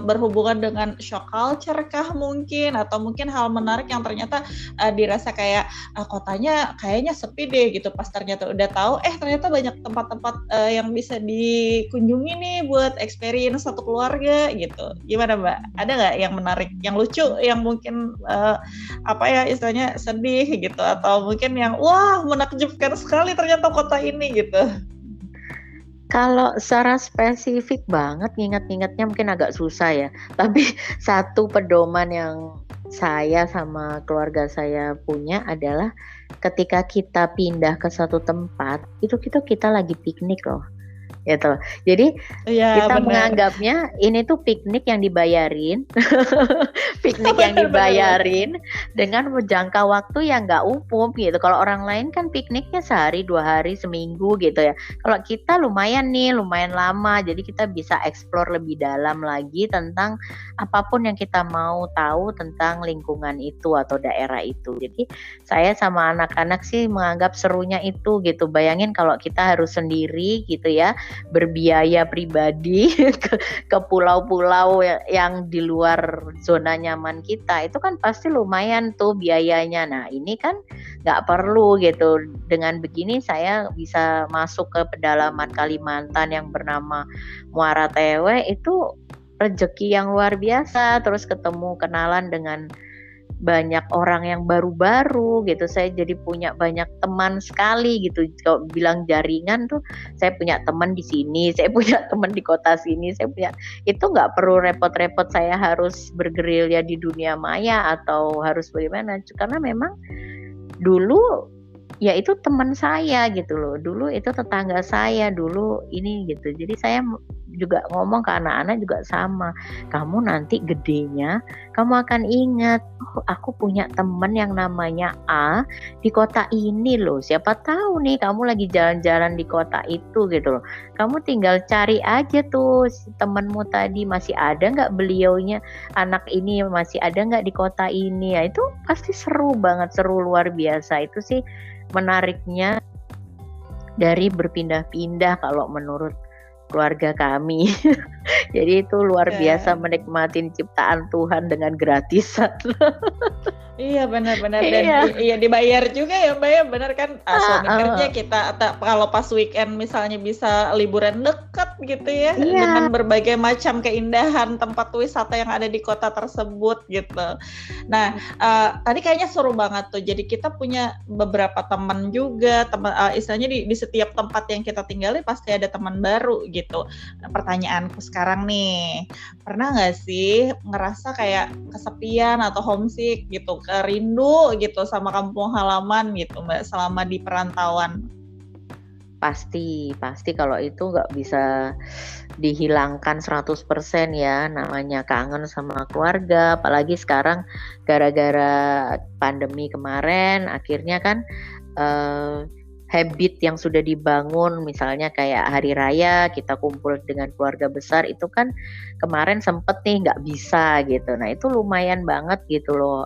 berhubungan dengan shock culture kah mungkin, atau mungkin hal menarik yang ternyata dirasa kayak kotanya kayaknya sepi deh gitu, pas ternyata udah tahu ternyata banyak tempat-tempat yang bisa dikunjungi nih buat experience satu keluarga gitu. Gimana Mbak? Ada nggak yang menarik, yang lucu, yang mungkin istilahnya sedih gitu, atau mungkin yang wah menakjubkan sekali ternyata kota ini gitu? Kalau secara spesifik banget nginget-ngingetnya mungkin agak susah ya, tapi satu pedoman yang saya sama keluarga saya punya adalah ketika kita pindah ke satu tempat itu kita lagi piknik loh. gitu. Jadi Iya, kita benar. menganggapnya ini tuh piknik yang dibayarin, piknik yang Benar, benar, benar. dibayarin dengan jangka waktu yang nggak umum gitu. Kalau orang lain kan pikniknya sehari, 2 hari, seminggu gitu ya. Kalau kita lumayan nih, lumayan lama, jadi kita bisa explore lebih dalam lagi tentang apapun yang kita mau tahu tentang lingkungan itu atau daerah itu. Jadi saya sama anak-anak sih menganggap serunya itu gitu. Bayangin kalau kita harus sendiri gitu ya, berbiaya pribadi ke pulau-pulau yang di luar zona nyaman kita, itu kan pasti lumayan tuh biayanya. Nah ini kan nggak perlu gitu. Dengan begini saya bisa masuk ke pedalaman Kalimantan yang bernama Muara Tewe, itu rezeki yang luar biasa, terus ketemu kenalan dengan banyak orang yang baru-baru gitu. Saya jadi punya banyak teman sekali gitu. Kalau bilang jaringan tuh, saya punya teman di sini, saya punya teman di kota sini, saya punya, itu nggak perlu repot-repot saya harus bergerilya di dunia maya atau harus bagaimana, karena memang dulu ya itu teman saya gitu loh, dulu itu tetangga saya, dulu ini gitu. Jadi saya juga ngomong ke anak-anak juga sama, kamu nanti gedenya kamu akan ingat, oh aku punya teman yang namanya A di kota ini loh, siapa tahu nih kamu lagi jalan-jalan di kota itu gitu loh, kamu tinggal cari aja tuh si temanmu tadi, masih ada nggak beliaunya, anak ini masih ada nggak di kota ini. Ya itu pasti seru banget, seru luar biasa. Itu sih menariknya dari berpindah-pindah kalau menurut keluarga kami. Jadi itu luar biasa menikmati ciptaan Tuhan dengan gratisan. Iya, benar-benar, dan Iya. iya dibayar juga ya Mbak ya, benar kan, suami kerja kita kalau pas weekend misalnya bisa liburan dekat gitu ya, Iya. dengan berbagai macam keindahan tempat wisata yang ada di kota tersebut gitu. Nah, tadi kayaknya seru banget tuh, jadi kita punya beberapa teman juga, istilahnya di setiap tempat yang kita tinggali pasti ada teman baru gitu. Nah, pertanyaanku sekarang nih, pernah nggak sih ngerasa kayak kesepian atau homesick gitu, rindu gitu sama kampung halaman gitu Mbak selama di perantauan? Pasti kalau itu nggak bisa dihilangkan 100% ya, namanya kangen sama keluarga. Apalagi sekarang gara-gara pandemi kemarin, akhirnya kan habit yang sudah dibangun, misalnya kayak hari raya kita kumpul dengan keluarga besar, itu kan kemarin sempet nih nggak bisa gitu. Nah itu lumayan banget gitu loh,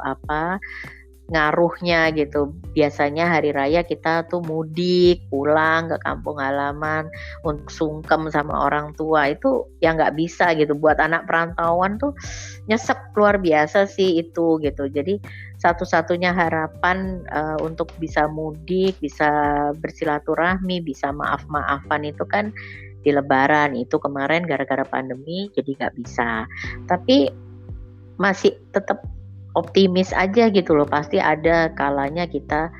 ngaruhnya gitu. Biasanya hari raya kita tuh mudik pulang ke kampung halaman untuk sungkem sama orang tua, itu yang nggak bisa gitu. Buat anak perantauan tuh nyesek luar biasa sih itu gitu. Jadi satu-satunya harapan untuk bisa mudik, bisa bersilaturahmi, bisa maaf-maafan itu kan di Lebaran. Itu kemarin gara-gara pandemi jadi nggak bisa. Tapi masih tetap optimis aja gitu loh, pasti ada kalanya kita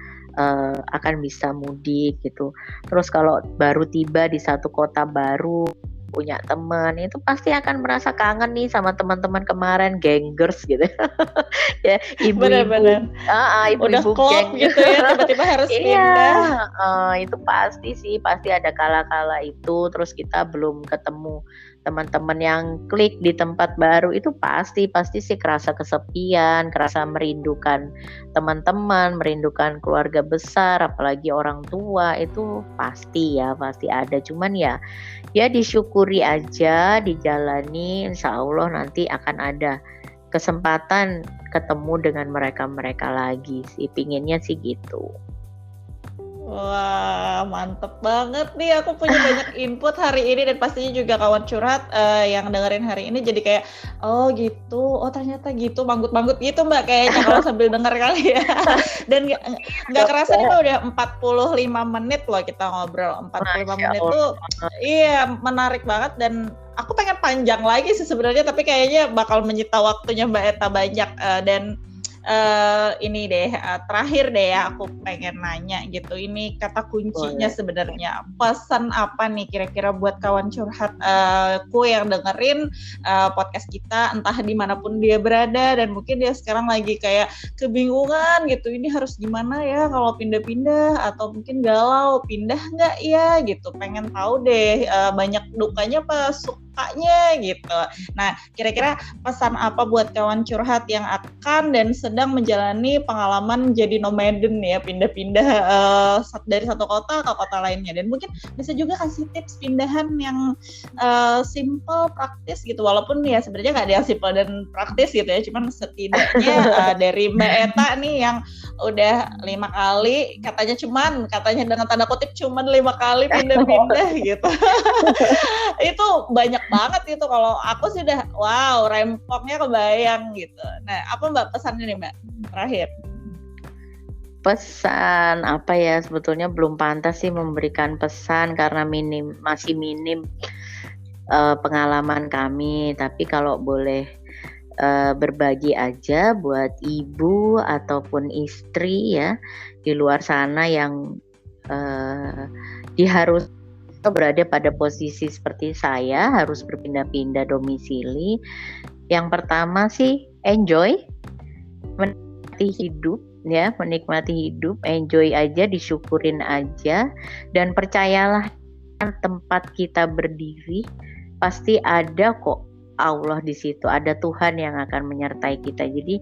akan bisa mudik gitu. Terus kalau baru tiba di satu kota baru, punya teman, itu pasti akan merasa kangen nih sama teman-teman kemarin, gengers gitu. Ya, ibu-ibu, Benar-benar. Udah ibu-ibu klop geng. gitu ya, tiba-tiba harus Iya, pindah. itu pasti sih, pasti ada kala-kala itu. Terus kita belum ketemu teman-teman yang klik di tempat baru, itu pasti sih kerasa kesepian, kerasa merindukan teman-teman, merindukan keluarga besar, apalagi orang tua, itu pasti ya, pasti ada. Cuman ya disyukuri aja, dijalani, insya Allah nanti akan ada kesempatan ketemu dengan mereka lagi sih, pinginnya sih gitu. Wah, mantep banget nih. Aku punya banyak input hari ini dan pastinya juga kawan curhat yang dengerin hari ini jadi kayak, oh gitu, oh ternyata gitu, manggut-manggut gitu Mbak kayaknya kalau sambil denger kali ya. Dan nggak kerasa nih Mbak udah 45 menit loh kita ngobrol. 45 menit tuh, iya menarik banget dan aku pengen panjang lagi sih sebenarnya, tapi kayaknya bakal menyita waktunya Mbak Eta banyak dan ini deh, terakhir deh ya aku pengen nanya gitu. Ini kata kuncinya sebenarnya. Pesan apa nih kira-kira buat kawan curhat ku yang dengerin podcast kita, entah dimanapun dia berada, dan mungkin dia sekarang lagi kayak kebingungan gitu. Ini harus gimana ya kalau pindah-pindah, atau mungkin galau pindah nggak ya gitu. Pengen tahu deh banyak dukanya apa sukanya gitu. Nah, kira-kira pesan apa buat kawan curhat yang akan dan sedang menjalani pengalaman jadi nomaden ya, pindah-pindah dari satu kota ke kota lainnya, dan mungkin bisa juga kasih tips pindahan yang simple, praktis gitu, walaupun ya sebenarnya nggak ada yang simple dan praktis gitu ya, cuman setidaknya dari Mbak Eta nih yang udah 5 kali, katanya dengan tanda kutip cuman 5 kali pindah-pindah gitu. Itu banyak banget itu, kalau aku sih udah wow, rempongnya kebayang gitu. Nah, apa Mbak pesannya nih Mbak terakhir? Pesan apa ya, sebetulnya belum pantas sih memberikan pesan karena masih minim pengalaman kami, tapi kalau boleh berbagi aja buat ibu ataupun istri ya di luar sana yang diharus berada pada posisi seperti saya, harus berpindah-pindah domisili. Yang pertama sih enjoy, menikmati hidup ya, enjoy aja, disyukurin aja, dan percayalah tempat kita berdiri pasti ada kok Allah di situ, ada Tuhan yang akan menyertai kita. Jadi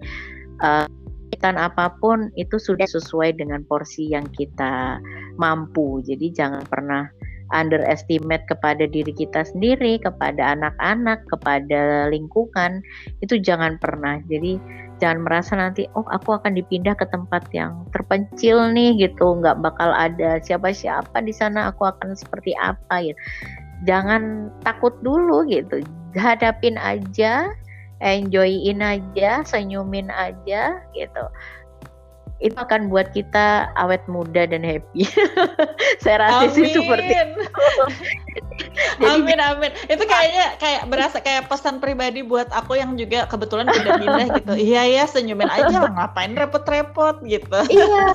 apapun itu sudah sesuai dengan porsi yang kita mampu. Jadi jangan pernah underestimate kepada diri kita sendiri, kepada anak-anak, kepada lingkungan, itu jangan pernah. Jadi jangan merasa nanti aku akan dipindah ke tempat yang terpencil nih gitu, nggak bakal ada siapa-siapa di sana, aku akan seperti apa gitu. Jangan takut dulu gitu, hadapin aja, enjoyin aja, senyumin aja gitu. Itu akan buat kita awet muda dan happy. Saya rasa sih seperti itu. Amin. Itu kayak berasa kayak pesan pribadi buat aku yang juga kebetulan pindah-pindah gitu. Iya ya, senyumin aja lah, ngapain repot-repot gitu. Iya,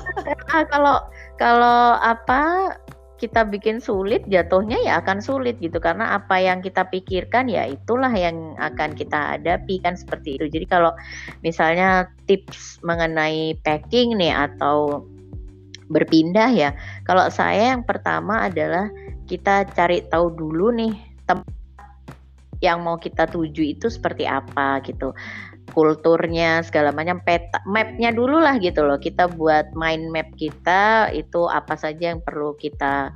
kalau apa kita bikin sulit, jatuhnya ya akan sulit gitu, karena apa yang kita pikirkan ya itulah yang akan kita hadapi kan, seperti itu. Jadi kalau misalnya tips mengenai packing nih atau berpindah ya, kalau saya yang pertama adalah kita cari tahu dulu nih tempat yang mau kita tuju itu seperti apa gitu, kulturnya segala macam, mapnya dulu lah gitu loh. Kita buat mind map kita itu apa saja yang perlu kita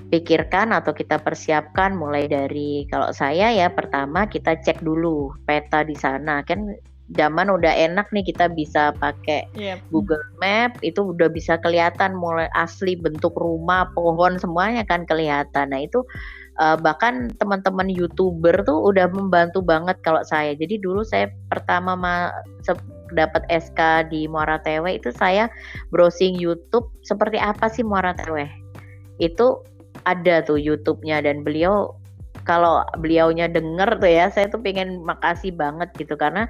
pikirkan atau kita persiapkan, mulai dari kalau saya ya pertama kita cek dulu peta di sana kan. Zaman udah enak nih, kita bisa pakai Google Map, itu udah bisa kelihatan mulai asli bentuk rumah, pohon, semuanya kan kelihatan. Nah itu bahkan teman-teman YouTuber tuh udah membantu banget kalau saya. Jadi dulu saya pertama dapat SK di Muara Teweh itu saya browsing YouTube seperti apa sih Muara Teweh. Itu ada tuh YouTube-nya, dan kalau beliaunya denger tuh ya, saya tuh pengen makasih banget gitu, karena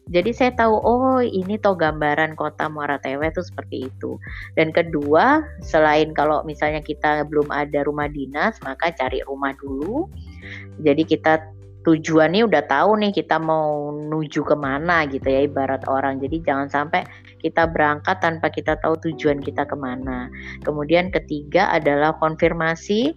jadi saya tahu ini toh gambaran kota Muara Teweh tuh seperti itu. Dan kedua, selain kalau misalnya kita belum ada rumah dinas, maka cari rumah dulu. Jadi kita tujuannya udah tahu nih kita mau nuju kemana gitu ya, ibarat orang. Jadi jangan sampai kita berangkat tanpa kita tahu tujuan kita kemana. Kemudian ketiga adalah konfirmasi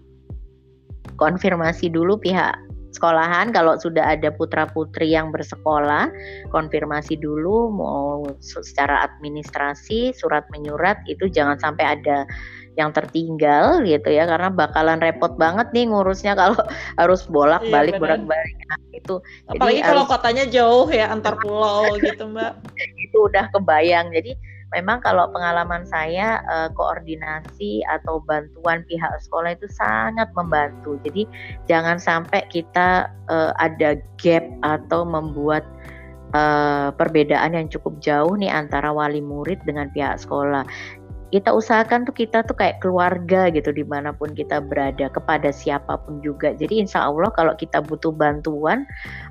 dulu pihak sekolahan. Kalau sudah ada putra-putri yang bersekolah, konfirmasi dulu mau secara administrasi, surat menyurat, itu jangan sampai ada yang tertinggal gitu ya, karena bakalan repot banget nih ngurusnya kalau harus bolak-balik. Nah, itu apalagi kalau kotanya jauh ya, antar pulau gitu Mbak. Itu udah kebayang. Jadi memang kalau pengalaman saya koordinasi atau bantuan pihak sekolah itu sangat membantu. Jadi jangan sampai kita ada gap atau membuat perbedaan yang cukup jauh nih antara wali murid dengan pihak sekolah. Kita usahakan kita tuh kayak keluarga gitu dimanapun kita berada, kepada siapapun juga. Jadi insya Allah kalau kita butuh bantuan,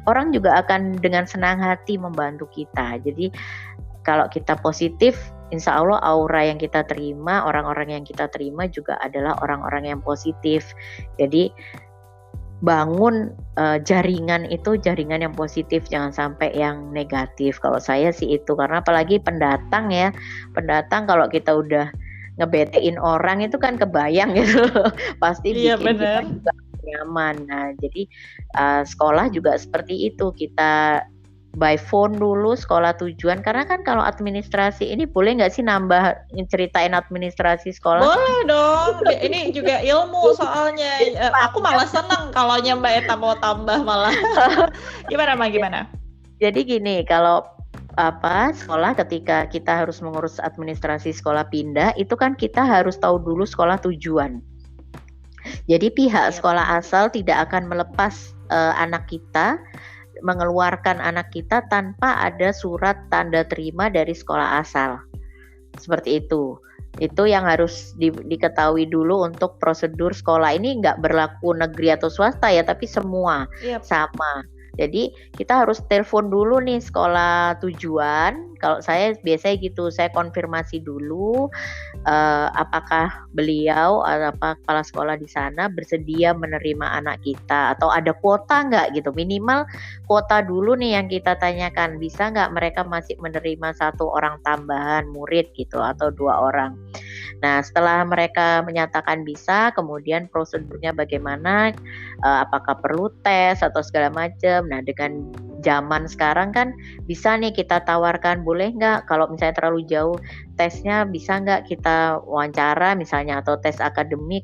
orang juga akan dengan senang hati membantu kita. Jadi kalau kita positif, insya Allah aura yang kita terima, orang-orang yang kita terima juga adalah orang-orang yang positif. Jadi bangun jaringan itu jaringan yang positif, jangan sampai yang negatif. Kalau saya sih itu, karena apalagi pendatang ya, pendatang kalau kita udah ngebetein orang itu kan kebayang gitu, pasti bikin kita juga nyaman. Nah jadi sekolah juga seperti itu, kita by phone dulu sekolah tujuan, karena kan kalau administrasi ini boleh nggak sih nambah ceritain administrasi sekolah? Boleh dong, ini juga ilmu soalnya. Aku malah seneng kalau Mbak Eta mau tambah malah. Gimana? Jadi gini, kalau sekolah ketika kita harus mengurus administrasi sekolah pindah, itu kan kita harus tahu dulu sekolah tujuan. Jadi pihak sekolah asal tidak akan melepas anak kita, mengeluarkan anak kita tanpa ada surat tanda terima dari sekolah asal. Seperti itu. Itu yang harus diketahui dulu untuk prosedur sekolah. Ini nggak berlaku negeri atau swasta ya, tapi semua sama. Jadi kita harus telepon dulu nih sekolah tujuan. Kalau saya biasanya gitu, saya konfirmasi dulu apakah beliau atau kepala sekolah di sana bersedia menerima anak kita, atau ada kuota nggak gitu. Minimal kuota dulu nih yang kita tanyakan, bisa nggak mereka masih menerima 1 orang tambahan murid gitu atau 2 orang. Nah setelah mereka menyatakan bisa, kemudian prosedurnya bagaimana, apakah perlu tes atau segala macam. Nah dengan zaman sekarang kan bisa nih kita tawarkan, boleh nggak kalau misalnya terlalu jauh tesnya, bisa nggak kita wawancara misalnya, atau tes akademik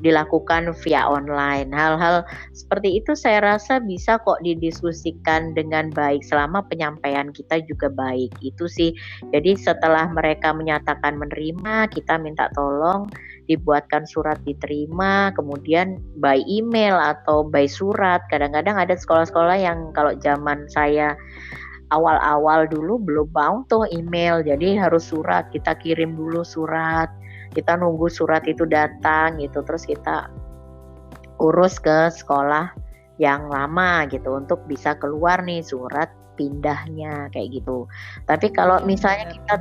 dilakukan via online. Hal-hal seperti itu saya rasa bisa kok didiskusikan dengan baik selama penyampaian kita juga baik. Itu sih. Jadi setelah mereka menyatakan menerima, kita minta tolong dibuatkan surat diterima, kemudian by email atau by surat. Kadang-kadang ada sekolah-sekolah yang kalau zaman saya awal-awal dulu belum mau tuh email, jadi harus surat, kita kirim dulu surat, kita nunggu surat itu datang gitu, terus kita urus ke sekolah yang lama gitu untuk bisa keluar nih surat pindahnya kayak gitu. Tapi kalau misalnya kita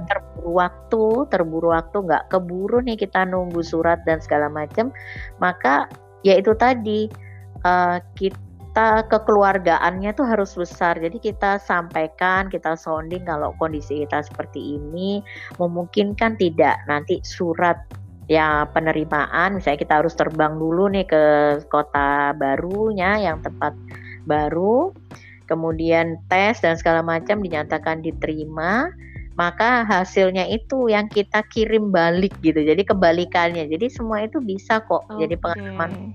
terburu waktu nggak keburu nih kita nunggu surat dan segala macam, maka ya itu tadi kita kekeluargaannya tuh harus besar. Jadi kita sampaikan, kita sounding kalau kondisi kita seperti ini, memungkinkan tidak nanti surat ya penerimaan, misalnya kita harus terbang dulu nih ke kota barunya, yang tempat baru, kemudian tes dan segala macam dinyatakan diterima, maka hasilnya itu yang kita kirim balik gitu. Jadi kebalikannya. Jadi semua itu bisa kok. Jadi pengalaman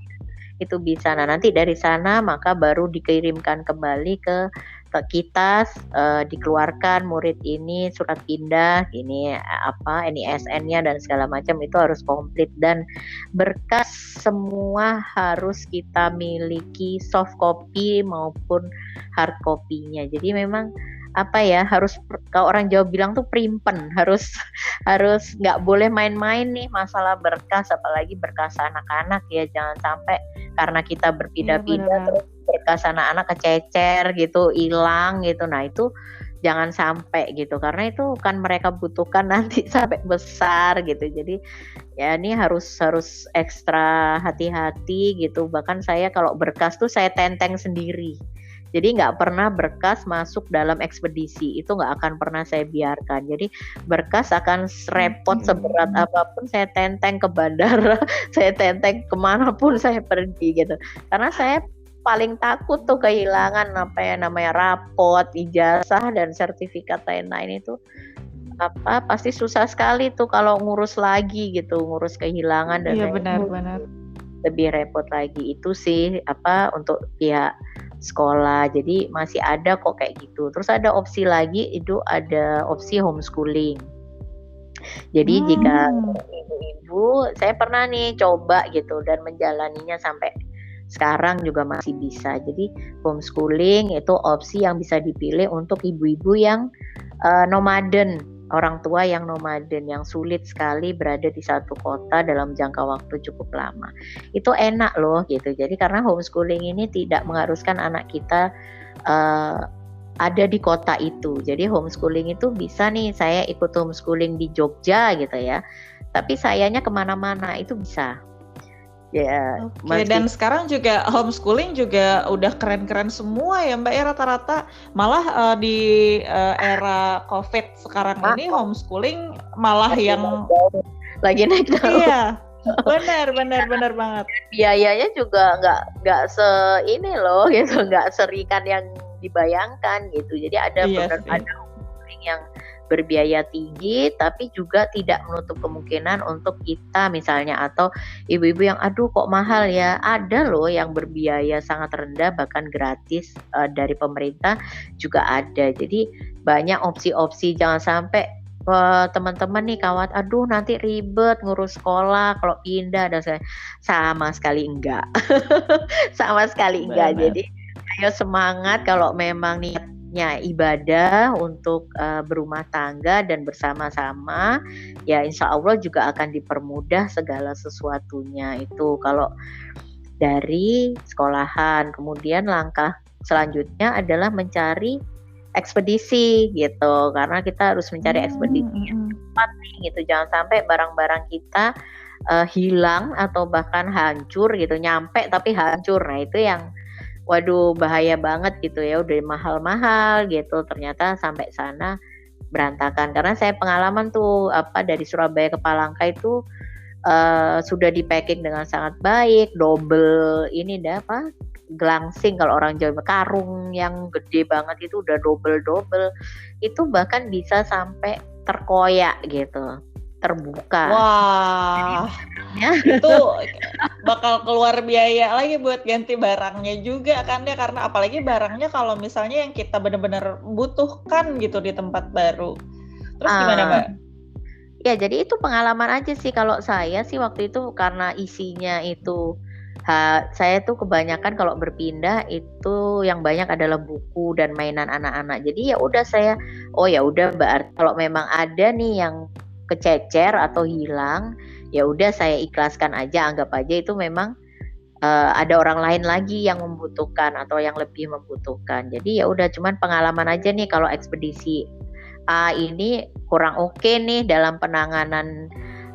itu bisa. Nah nanti dari sana maka baru dikirimkan kembali ke kita, dikeluarkan murid ini surat pindah, ini NISN-nya dan segala macam itu harus komplit, dan berkas semua harus kita miliki, soft copy maupun hard copy-nya. Jadi memang harus, kalau orang Jawa bilang tuh primpen, harus nggak boleh main-main nih masalah berkas, apalagi berkas anak-anak ya. Jangan sampai karena kita berpindah-pindah terus berkas anak-anak kececer gitu, hilang gitu. Nah itu jangan sampai gitu, karena itu kan mereka butuhkan nanti sampai besar gitu. Jadi ya ini harus ekstra hati-hati gitu. Bahkan saya kalau berkas tuh saya tenteng sendiri. Jadi nggak pernah berkas masuk dalam ekspedisi, itu nggak akan pernah saya biarkan. Jadi berkas akan repot seberat apapun saya tenteng ke bandara, saya tenteng kemanapun saya pergi gitu. Karena saya paling takut tuh kehilangan namanya rapot, ijazah dan sertifikat lain-lain itu pasti susah sekali tuh kalau ngurus lagi gitu, ngurus kehilangan dan benar. Lebih repot lagi. Itu sih untuk pihak sekolah. Jadi masih ada kok kayak gitu. Terus ada opsi lagi, itu ada opsi homeschooling. Jadi jika ibu-ibu, saya pernah nih coba gitu dan menjalaninya sampai sekarang juga masih bisa. Jadi homeschooling itu opsi yang bisa dipilih untuk ibu-ibu yang nomaden, orang tua yang nomaden, yang sulit sekali berada di satu kota dalam jangka waktu cukup lama. Itu enak loh gitu. Jadi karena homeschooling ini tidak mengharuskan anak kita ada di kota itu. Jadi homeschooling itu bisa nih, saya ikut homeschooling di Jogja gitu ya. Tapi sayanya kemana-mana itu bisa. Ya, Oke, dan sekarang juga homeschooling juga udah keren-keren semua ya Mbak ya, rata-rata. Malah di era COVID sekarang ini homeschooling malah yang lagi naik daun. Iya, benar banget. Biayanya juga nggak ini loh gitu, nggak serikan yang dibayangkan gitu. Jadi ada ada homeschooling yang berbiaya tinggi, tapi juga tidak menutup kemungkinan untuk kita misalnya, atau ibu-ibu yang aduh kok mahal ya, ada loh yang berbiaya sangat rendah bahkan gratis dari pemerintah juga ada. Jadi banyak opsi-opsi, jangan sampai teman-teman nih kawat, aduh nanti ribet ngurus sekolah kalau pindah, dan sama sekali enggak. Sama sekali enggak. Jadi ayo semangat, kalau memang niatnya ibadah untuk berumah tangga dan bersama-sama, ya insya Allah juga akan dipermudah segala sesuatunya itu kalau dari sekolahan. Kemudian langkah selanjutnya adalah mencari ekspedisi gitu, karena kita harus mencari ekspedisi yang tepat nih gitu, jangan sampai barang-barang kita hilang atau bahkan hancur gitu, nyampe tapi hancur. Nah itu yang waduh bahaya banget gitu ya, udah mahal-mahal gitu, ternyata sampai sana berantakan. Karena saya pengalaman tuh dari Surabaya ke Palangka itu sudah di packing dengan sangat baik, double ini gelangsing kalau orang Jawa, karung yang gede banget itu udah double, itu bahkan bisa sampai terkoyak gitu, terbuka. Wah, itu bakal keluar biaya lagi buat ganti barangnya juga kan ya, karena apalagi barangnya kalau misalnya yang kita benar-benar butuhkan gitu di tempat baru. Terus gimana Mbak? Ya jadi itu pengalaman aja sih kalau saya sih waktu itu, karena isinya itu saya tuh kebanyakan kalau berpindah itu yang banyak adalah buku dan mainan anak-anak. Jadi ya udah saya, ya udah berarti kalau memang ada nih yang kececer atau hilang, ya udah saya ikhlaskan aja, anggap aja itu memang ada orang lain lagi yang membutuhkan atau yang lebih membutuhkan. Jadi ya udah, cuman pengalaman aja nih kalau ekspedisi ini kurang oke nih dalam penanganan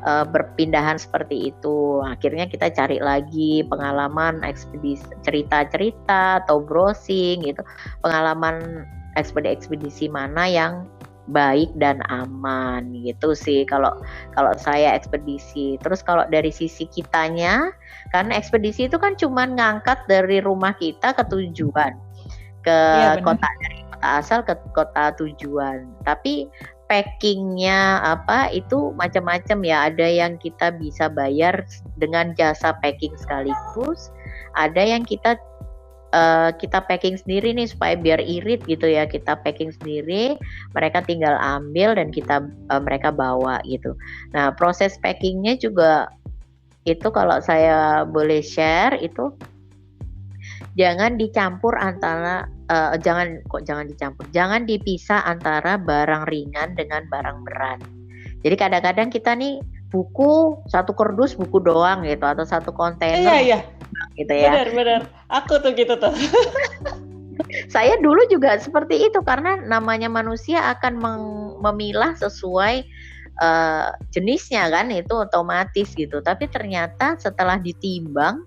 berpindahan seperti itu. Akhirnya kita cari lagi pengalaman ekspedisi, cerita-cerita atau browsing gitu, pengalaman ekspedisi mana yang baik dan aman gitu sih kalau saya ekspedisi. Terus kalau dari sisi kitanya, karena ekspedisi itu kan cuman ngangkat dari rumah kita ke tujuan, ke kota, dari kota asal ke kota tujuan. Tapi packingnya itu macam-macam ya. Ada yang kita bisa bayar dengan jasa packing sekaligus, ada yang kita packing sendiri nih supaya biar irit gitu ya, kita packing sendiri, mereka tinggal ambil dan mereka bawa gitu. Nah proses packingnya juga itu kalau saya boleh share itu jangan dicampur antara jangan dipisah antara barang ringan dengan barang berat. Jadi kadang-kadang kita nih buku satu kardus buku doang gitu, atau satu kontainer gitu ya. Benar. Aku tuh gitu tuh. Saya dulu juga seperti itu, karena namanya manusia akan memilah sesuai jenisnya kan, itu otomatis gitu. Tapi ternyata setelah ditimbang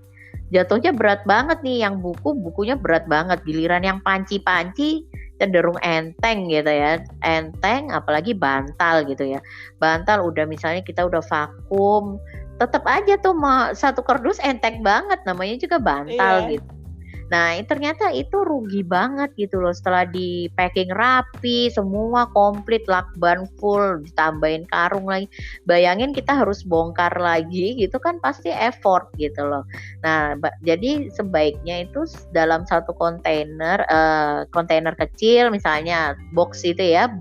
jatuhnya berat banget nih, yang bukunya berat banget, giliran yang panci-panci cenderung enteng gitu ya, enteng, apalagi bantal gitu ya. Bantal udah misalnya kita udah vakum, tetap aja tuh satu kardus enteng banget, namanya juga bantal gitu. Nah ternyata itu rugi banget gitu loh, setelah di packing rapi, semua komplit, lakban full, ditambahin karung lagi. Bayangin kita harus bongkar lagi gitu kan, pasti effort gitu loh. Nah jadi sebaiknya itu dalam satu kontainer kecil, misalnya box itu ya,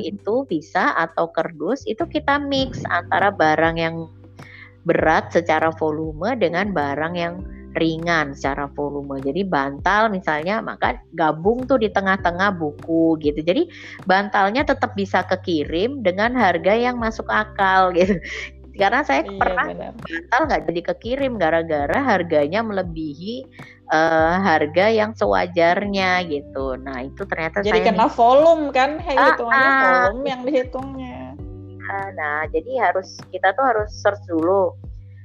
itu bisa, atau kardus, itu kita mix antara barang yang berat secara volume dengan barang yang ringan secara volume. Jadi bantal misalnya, maka gabung tuh di tengah-tengah buku gitu. Jadi bantalnya tetap bisa kekirim dengan harga yang masuk akal gitu. Karena saya pernah bantal nggak jadi kekirim gara-gara harganya melebihi harga yang sewajarnya gitu. Nah itu ternyata jadi saya kena volume kan, hitungannya volume yang dihitungnya. Nah jadi kita tuh harus search dulu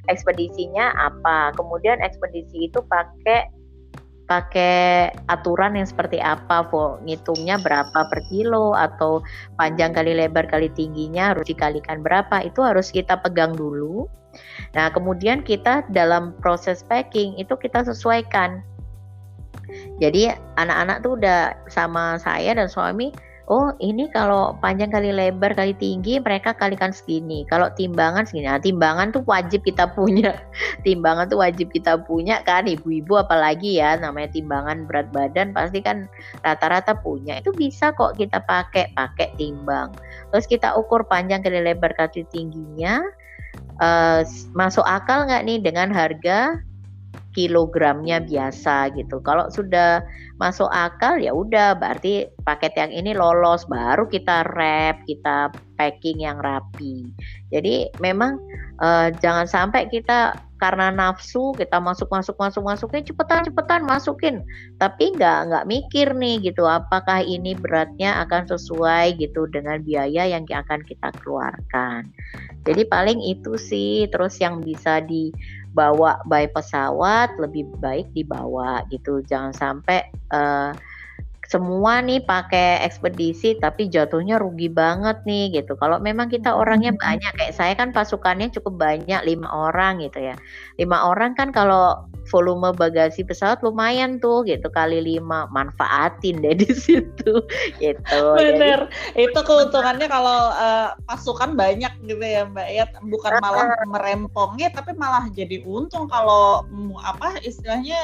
ekspedisinya apa, kemudian ekspedisi itu pakai aturan yang seperti apa, ngitungnya berapa per kilo atau panjang kali lebar kali tingginya harus dikalikan berapa, itu harus kita pegang dulu. Nah kemudian kita dalam proses packing itu kita sesuaikan. Jadi anak-anak tuh udah sama saya dan suami, oh ini kalau panjang kali lebar kali tinggi mereka kalikan segini, kalau timbangan segini. Nah timbangan tuh wajib kita punya. Timbangan tuh wajib kita punya kan, ibu-ibu apalagi ya, namanya timbangan berat badan pasti kan rata-rata punya. Itu bisa kok kita pakai timbang. Terus kita ukur panjang kali lebar kali tingginya, masuk akal nggak nih dengan harga kilogramnya biasa gitu. Kalau sudah masuk akal ya udah, berarti paket yang ini lolos, baru kita wrap, kita packing yang rapi. Jadi memang jangan sampai kita karena nafsu kita masukin cepetan masukin, tapi nggak mikir nih gitu, apakah ini beratnya akan sesuai gitu dengan biaya yang akan kita keluarkan. Jadi paling itu sih. Terus yang bisa dibawa by pesawat lebih baik dibawa gitu, jangan sampai semua nih pakai ekspedisi tapi jatuhnya rugi banget nih gitu. Kalau memang kita orangnya banyak, kayak saya kan pasukannya cukup banyak, 5 orang gitu ya. 5 orang kan kalau volume bagasi pesawat lumayan tuh gitu, kali 5, manfaatin deh di situ gitu. Bener, jadi, itu keuntungannya kalau pasukan banyak gitu ya Mbak ya, bukan malah merempongnya tapi malah jadi untung kalau istilahnya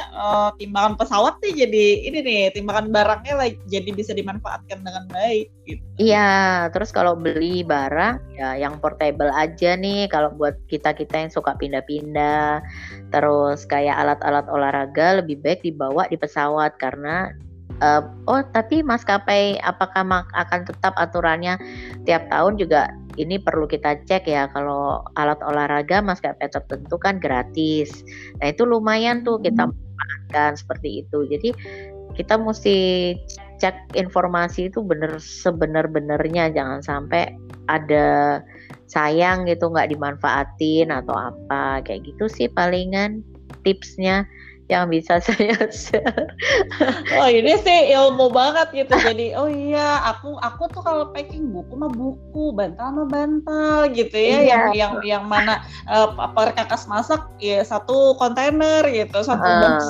timbangan pesawat nih jadi ini nih, timbangan barangnya jadi bisa dimanfaatkan dengan baik gitu. Iya, terus kalau beli barang ya yang portable aja nih, kalau buat kita yang suka pindah-pindah. Terus kayak alat-alat olahraga lebih baik dibawa di pesawat karena tapi maskapai apakah akan tetap aturannya tiap tahun juga ini perlu kita cek ya. Kalau alat olahraga maskapai tertentu kan gratis. Nah itu lumayan tuh kita manfaatkan seperti itu. Jadi kita mesti cek informasi itu sebenar-benarnya, jangan sampai ada sayang gitu nggak dimanfaatin atau apa kayak gitu sih palingan tipsnya yang bisa saya share. Oh ini sih ilmu banget gitu. Jadi oh iya aku tuh kalau packing buku mah buku, bantal mah bantal gitu ya. Iya. Yang mana perkakas masak ya satu kontainer gitu, satu box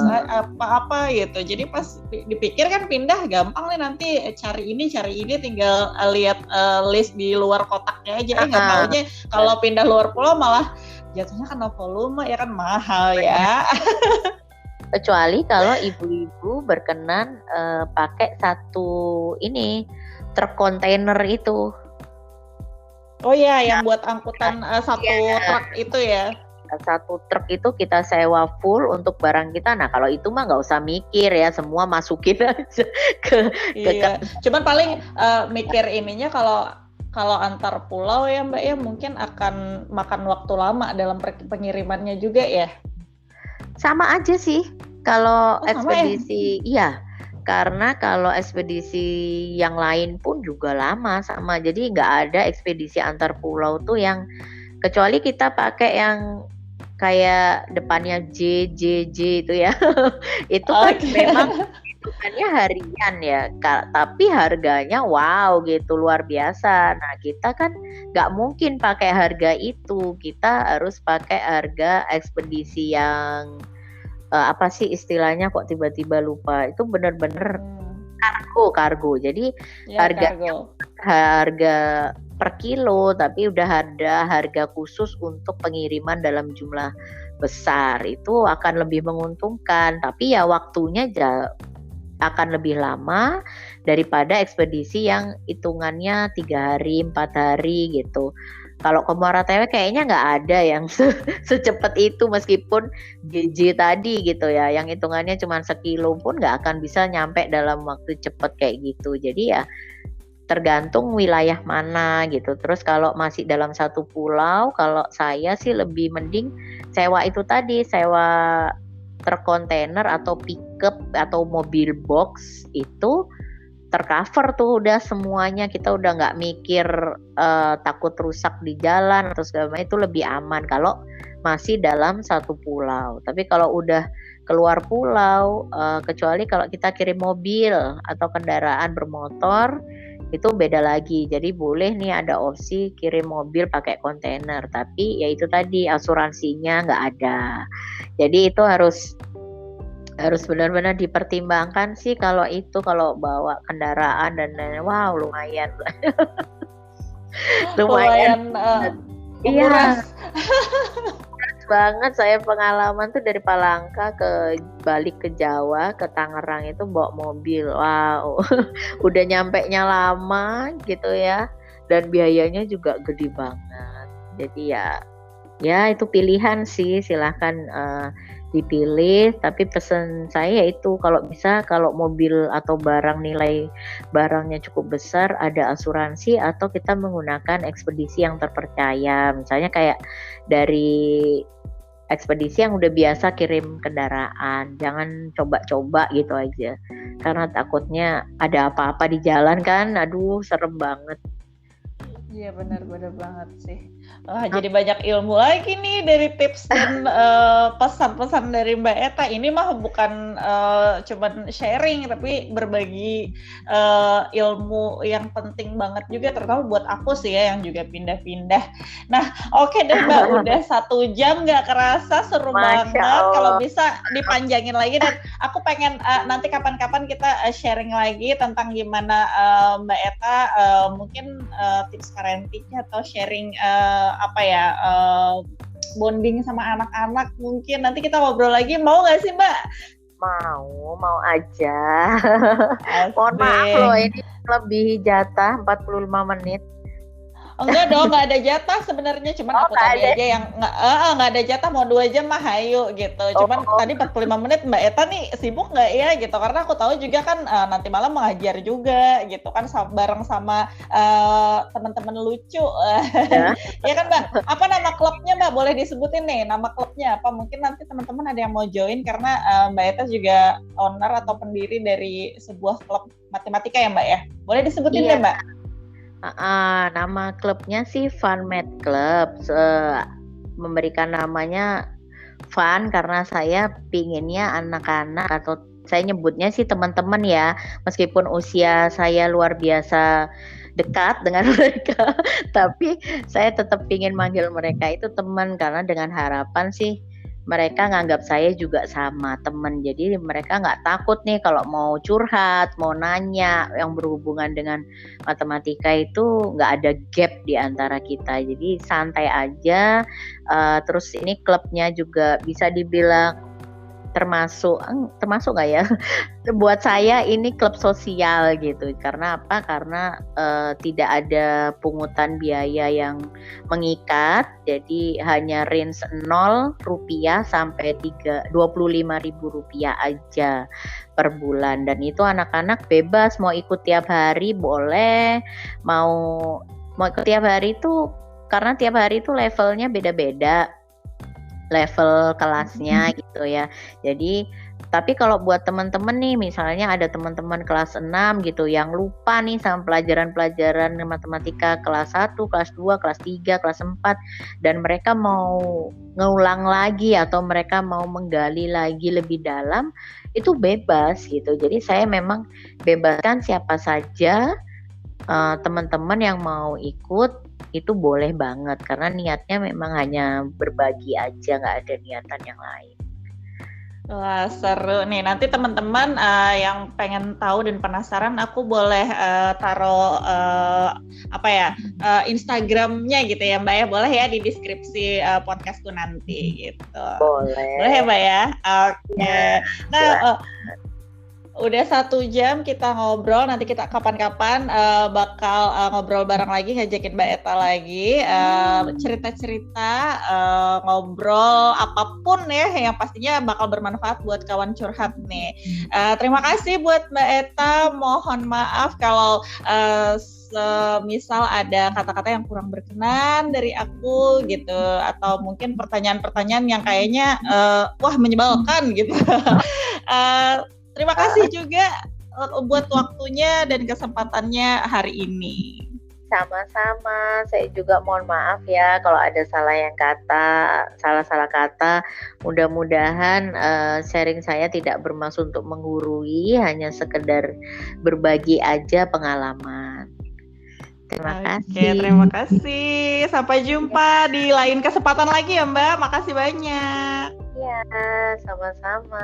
apa gitu. Jadi pas dipikir kan pindah gampang nih, nanti cari ini tinggal lihat list di luar kotaknya aja. Nggak taunya kalau pindah luar pulau malah jatuhnya kena volume ya kan, mahal ya. Kecuali kalau ibu-ibu berkenan pakai satu truk kontainer itu. Oh iya, yang buat angkutan satu truk itu ya. Satu truk itu kita sewa full untuk barang kita. Nah kalau itu mah nggak usah mikir ya, semua masukin aja ke. Cuman paling mikir ininya kalau antar pulau ya Mbak ya, mungkin akan makan waktu lama dalam pengirimannya juga ya. Sama aja sih kalau ekspedisi, iya. Karena kalau ekspedisi yang lain pun juga lama sama. Jadi nggak ada ekspedisi antar pulau tuh yang, kecuali kita pakai yang kayak depannya J itu ya. Itu kan memang hitungannya harian ya, tapi harganya wow gitu, luar biasa. Nah kita kan nggak mungkin pakai harga itu, kita harus pakai harga ekspedisi yang apa sih istilahnya, kok tiba-tiba lupa, itu benar-benar kargo. Jadi ya, harga per kilo, tapi udah ada harga khusus untuk pengiriman dalam jumlah besar, itu akan lebih menguntungkan. Tapi ya waktunya akan lebih lama daripada ekspedisi yang hitungannya 3 hari 4 hari gitu. Kalau ke Muara Tewe kayaknya nggak ada yang secepat itu, meskipun GJ tadi gitu ya, yang hitungannya cuma sekilo pun nggak akan bisa nyampe dalam waktu cepat kayak gitu. Jadi ya tergantung wilayah mana gitu. Terus kalau masih dalam satu pulau, kalau saya sih lebih mending sewa itu tadi, sewa truk kontainer atau pickup atau mobil box itu tercover tuh udah semuanya, kita udah nggak mikir takut rusak di jalan atau segala macam, itu lebih aman kalau masih dalam satu pulau. Tapi kalau udah keluar pulau, kecuali kalau kita kirim mobil atau kendaraan bermotor, itu beda lagi. Jadi boleh nih ada opsi kirim mobil pakai kontainer, tapi ya itu tadi asuransinya nggak ada. Jadi itu harus benar-benar dipertimbangkan sih kalau bawa kendaraan dan lain-lain. Wow, lumayan. Lumayan iya. Banget saya pengalaman tuh dari Palangka balik ke Jawa ke Tangerang itu bawa mobil. Wow. Udah nyampenya lama gitu ya, dan biayanya juga gede banget. Jadi ya itu pilihan sih, silahkan dipilih. Tapi pesan saya itu kalau bisa, kalau mobil atau nilai barangnya cukup besar, ada asuransi atau kita menggunakan ekspedisi yang terpercaya. Misalnya kayak dari ekspedisi yang udah biasa kirim kendaraan, jangan coba-coba gitu aja, karena takutnya ada apa-apa di jalan kan, aduh serem banget. Iya benar banget sih. Jadi banyak ilmu lagi nih dari tips dan pesan-pesan dari Mbak Eta. Ini mah bukan cuman sharing, tapi berbagi ilmu yang penting banget juga, terutama buat aku sih ya yang juga pindah-pindah. Nah, oke deh Mbak, udah 1 jam nggak kerasa, seru banget. Kalau bisa dipanjangin lagi, dan aku pengen nanti kapan-kapan kita sharing lagi tentang gimana Mbak Eta mungkin tips parentingnya atau sharing bonding sama anak-anak. Mungkin nanti kita ngobrol lagi, mau nggak sih Mbak? Mau aja. Mohon maaf loh, ini lebih jatah 45 menit. Enggak dong, nggak ada jatah sebenarnya, cuman aku tadi aja yang nggak ada jatah, mau 2 jam mah hayu gitu. Cuman tadi 45 menit Mbak Eta nih sibuk nggak ya gitu, karena aku tahu juga kan nanti malam mengajar juga gitu kan, bareng sama teman-teman lucu. Ya kan Mbak, apa nama klubnya Mbak, boleh disebutin nih nama klubnya apa? Mungkin nanti teman-teman ada yang mau join, karena Mbak Eta juga owner atau pendiri dari sebuah klub matematika ya Mbak ya, boleh disebutin deh Mbak. Nama klubnya sih Fun Math Club. Memberikan namanya fun karena saya pinginnya anak-anak, atau saya nyebutnya sih teman-teman ya, meskipun usia saya luar biasa dekat dengan mereka, tapi saya tetap pingin manggil mereka itu teman, karena dengan harapan sih mereka nganggap saya juga sama teman. Jadi mereka nggak takut nih kalau mau curhat, mau nanya yang berhubungan dengan matematika, itu nggak ada gap di antara kita. Jadi santai aja. Terus ini klubnya juga bisa dibilang termasuk nggak ya? Buat saya ini klub sosial gitu. Karena apa? Karena tidak ada pungutan biaya yang mengikat. Jadi hanya range Rp0 sampai Rp25.000 aja per bulan. Dan itu anak-anak bebas mau ikut tiap hari boleh, mau ikut tiap hari itu, karena tiap hari itu levelnya beda-beda, level kelasnya gitu ya. Jadi tapi kalau buat teman-teman nih, misalnya ada teman-teman kelas 6 gitu yang lupa nih sama pelajaran-pelajaran matematika kelas 1, kelas 2, kelas 3, kelas 4, dan mereka mau ngulang lagi atau mereka mau menggali lagi lebih dalam, itu bebas gitu. Jadi saya memang bebaskan siapa saja teman-teman yang mau ikut, itu boleh banget, karena niatnya memang hanya berbagi aja, nggak ada niatan yang lain. Wah seru nih, nanti teman-teman yang pengen tahu dan penasaran, aku boleh taruh Instagramnya gitu ya Mbak ya, boleh ya di deskripsi podcastku nanti gitu. Boleh ya Mbak ya. Oke. Nah udah 1 jam kita ngobrol, nanti kita kapan-kapan bakal ngobrol bareng lagi, ngajakin Mbak Eta lagi, cerita-cerita, ngobrol apapun ya, yang pastinya bakal bermanfaat buat kawan curhat nih. Terima kasih buat Mbak Eta, mohon maaf kalau semisal ada kata-kata yang kurang berkenan dari aku gitu, atau mungkin pertanyaan-pertanyaan yang kayaknya wah menyebalkan gitu. Terima kasih juga buat waktunya dan kesempatannya hari ini. Sama-sama, saya juga mohon maaf ya kalau ada salah-salah kata. Mudah-mudahan sharing saya tidak bermaksud untuk menggurui, hanya sekedar berbagi aja pengalaman. Terima kasih. Terima kasih. Sampai jumpa di lain kesempatan lagi ya Mbak. Makasih banyak. Iya, sama-sama.